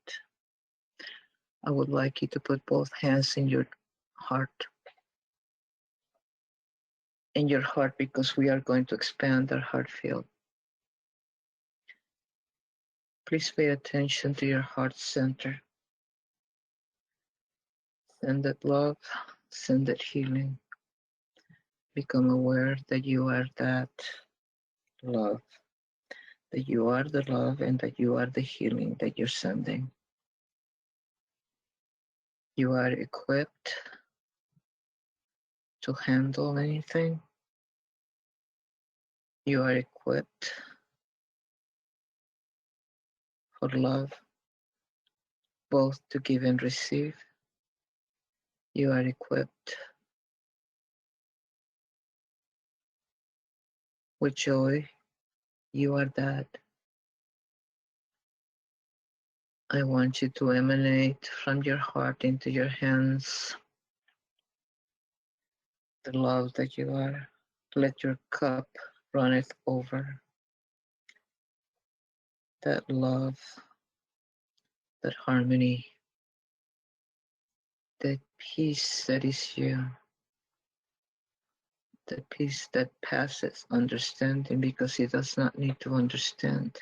A: I would like you to put both hands in your heart. In your heart, because we are going to expand our heart field. Please pay attention to your heart center. Send that love, send that healing. Become aware that you are that love, that you are the love, and that you are the healing that you're sending. You are equipped to handle anything. You are equipped for love, both to give and receive. You are equipped with joy. You are that. I want you to emanate from your heart into your hands the love that you are. Let your cup runneth over. That love, that harmony, that peace that is you, the peace that passes understanding because it does not need to understand.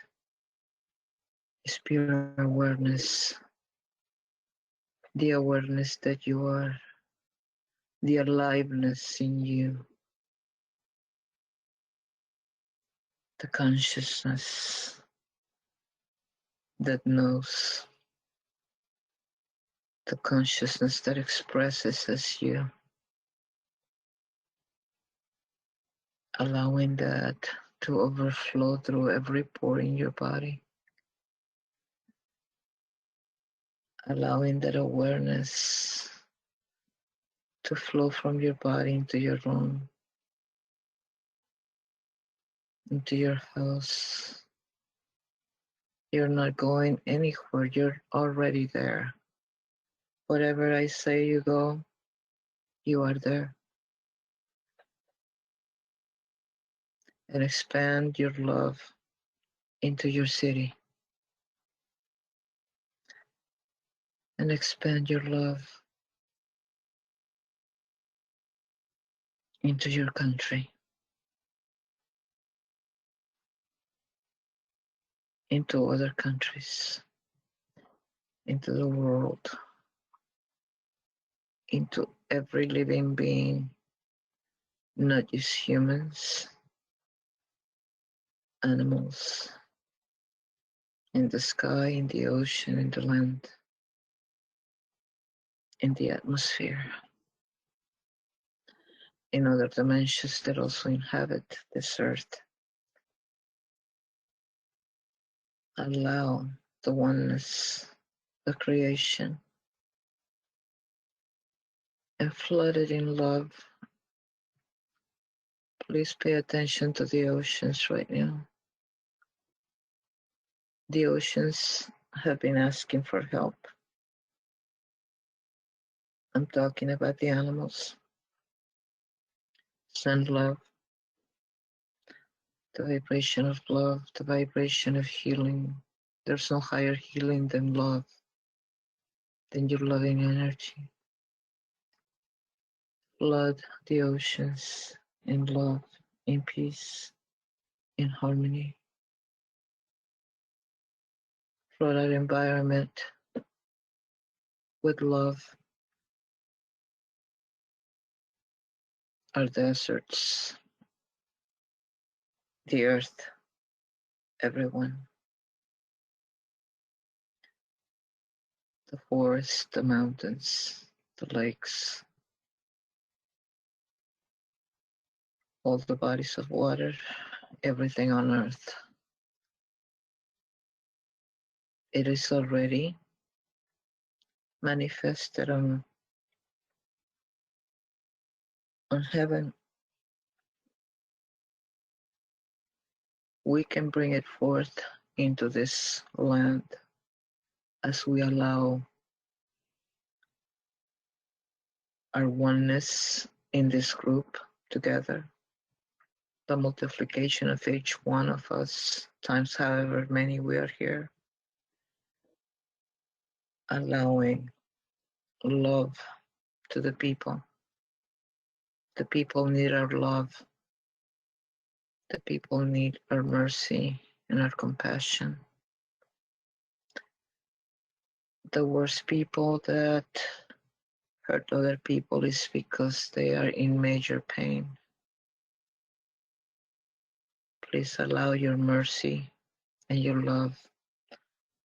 A: It's pure awareness, the awareness that you are, the aliveness in you, the consciousness that knows, the consciousness that expresses as you, allowing that to overflow through every pore in your body, allowing that awareness to flow from your body into your room, into your house, You're not going anywhere. You're already there. Wherever I say you go, you are there. And expand your love into your city. And expand your love into your country, into other countries, into the world, into every living being, not just humans, animals, in the sky, in the ocean, in the land, in the atmosphere, in other dimensions that also inhabit this earth. Allow the oneness, the creation, and flood it in love. Please pay attention to the oceans right now. The oceans have been asking for help. I'm talking about the animals. Send love, the vibration of love, the vibration of healing. There's no higher healing than love, than your loving energy. Flood the oceans in love, in peace, in harmony. Flood our environment with love, our deserts, the earth, everyone, the forests, the mountains, the lakes, all the bodies of water, everything on earth. It is already manifested on heaven. We can bring it forth into this land as we allow our oneness in this group together. The multiplication of each one of us times however many we are here. Allowing love to the people. The people need our love. The people need our mercy and our compassion. The worst people that hurt other people is because they are in major pain. Please allow your mercy and your love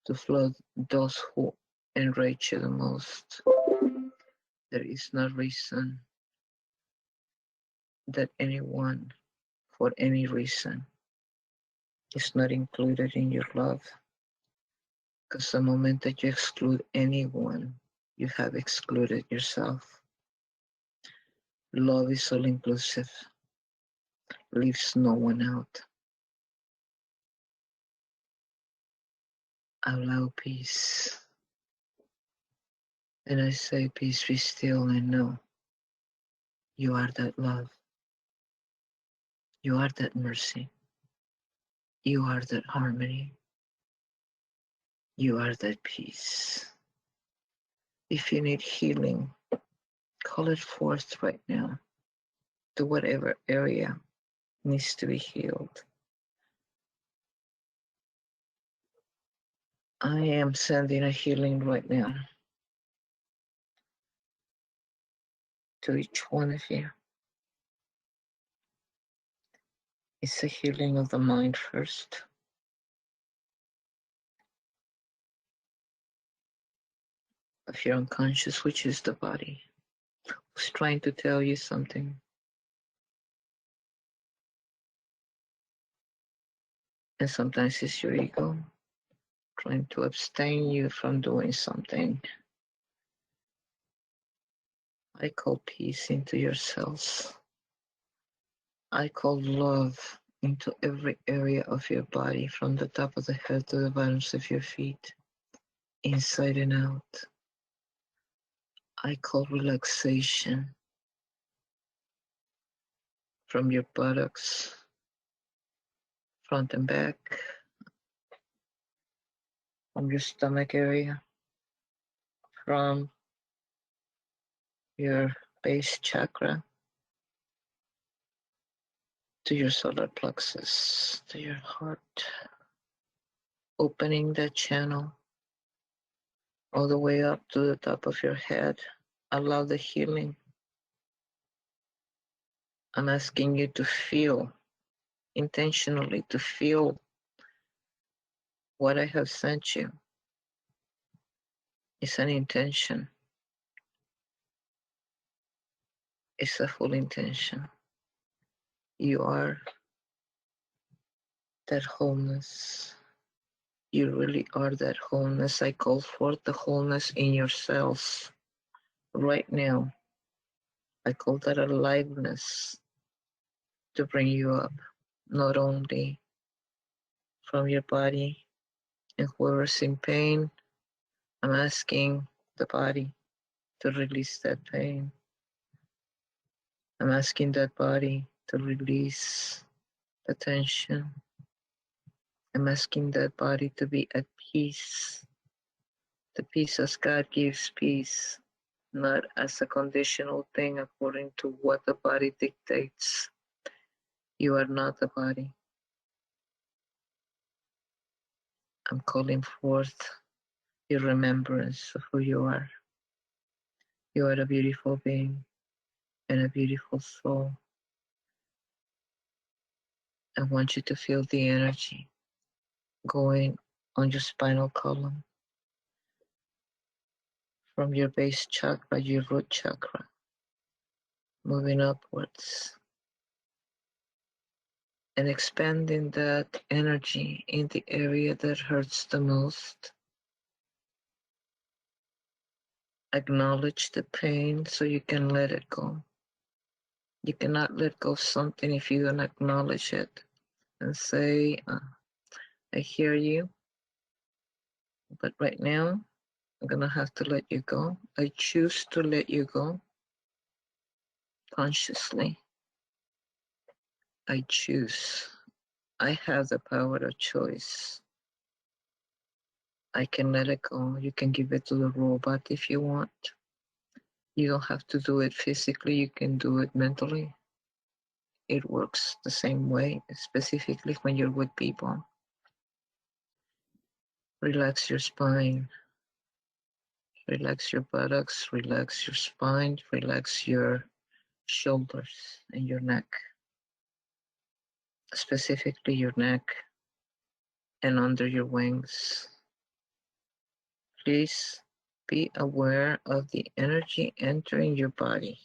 A: to flood those who enrage you the most. There is no reason that anyone, for any reason, is not included in your love. Because the moment that you exclude anyone, you have excluded yourself. Love is all inclusive, leaves no one out. Allow peace. And I say, peace, be still and know you are that love. You are that mercy. You are that harmony. You are that peace. If you need healing, call it forth right now to whatever area needs to be healed. I am sending a healing right now to each one of you. It's a healing of the mind first. Of your unconscious, which is the body, who's trying to tell you something. And sometimes it's your ego trying to abstain you from doing something. I call peace into your cells. I call love into every area of your body, from the top of the head to the bottoms of your feet, inside and out. I call relaxation from your buttocks, front and back, from your stomach area, from your base chakra to your solar plexus, to your heart, opening that channel all the way up to the top of your head. Allow the healing. I'm asking you to feel, intentionally to feel what I have sent you. It's an intention. It's a full intention. You are that wholeness. You really are that wholeness. I call forth the wholeness in your cells right now. I call that aliveness to bring you up, not only from your body, and whoever's in pain, I'm asking the body to release that pain. I'm asking that body to release the tension. I'm asking that body to be at peace. The peace as God gives peace, not as a conditional thing according to what the body dictates. You are not the body. I'm calling forth your remembrance of who you are. You are a beautiful being and a beautiful soul. I want you to feel the energy going on your spinal column, from your base chakra, your root chakra, moving upwards and expanding that energy in the area that hurts the most. Acknowledge the pain so you can let it go. You cannot let go of something if you don't acknowledge it and say, I hear you, but right now I'm gonna have to let you go. I choose to let you go consciously. I choose. I have the power of choice. I can let it go. You can give it to the robot if you want. You don't have to do it physically, you can do it mentally. It works the same way, specifically when you're with people. Relax your spine, relax your buttocks, relax your spine, relax your shoulders and your neck, specifically your neck and under your wings. Please be aware of the energy entering your body.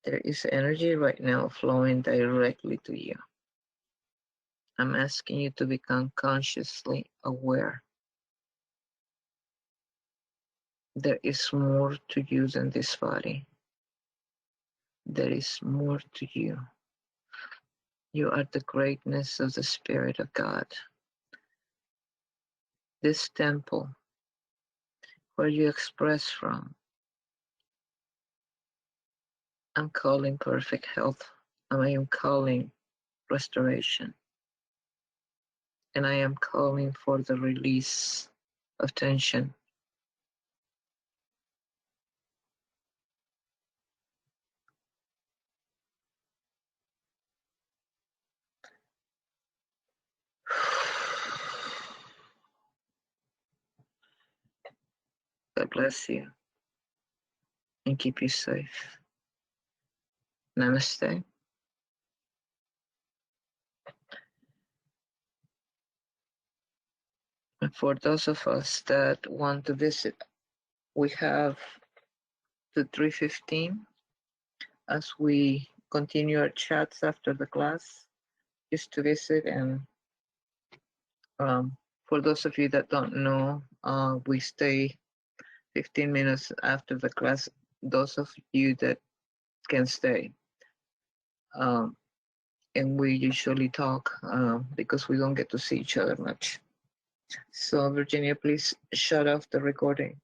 A: There is energy right now flowing directly to you. I'm asking you to become consciously aware. There is more to you than this body. There is more to you. You are the greatness of the Spirit of God. This temple, where you express from, I'm calling perfect health. I am calling restoration. And I am calling for the release of tension. God bless you and keep you safe. Namaste. And for those of us that want to visit, we have the 3:15 as we continue our chats after the class, just to visit. And for those of you that don't know, we stay 15 minutes after the class. Those of you that can stay, and we usually talk because we don't get to see each other much. So Virginia, please shut off the recording.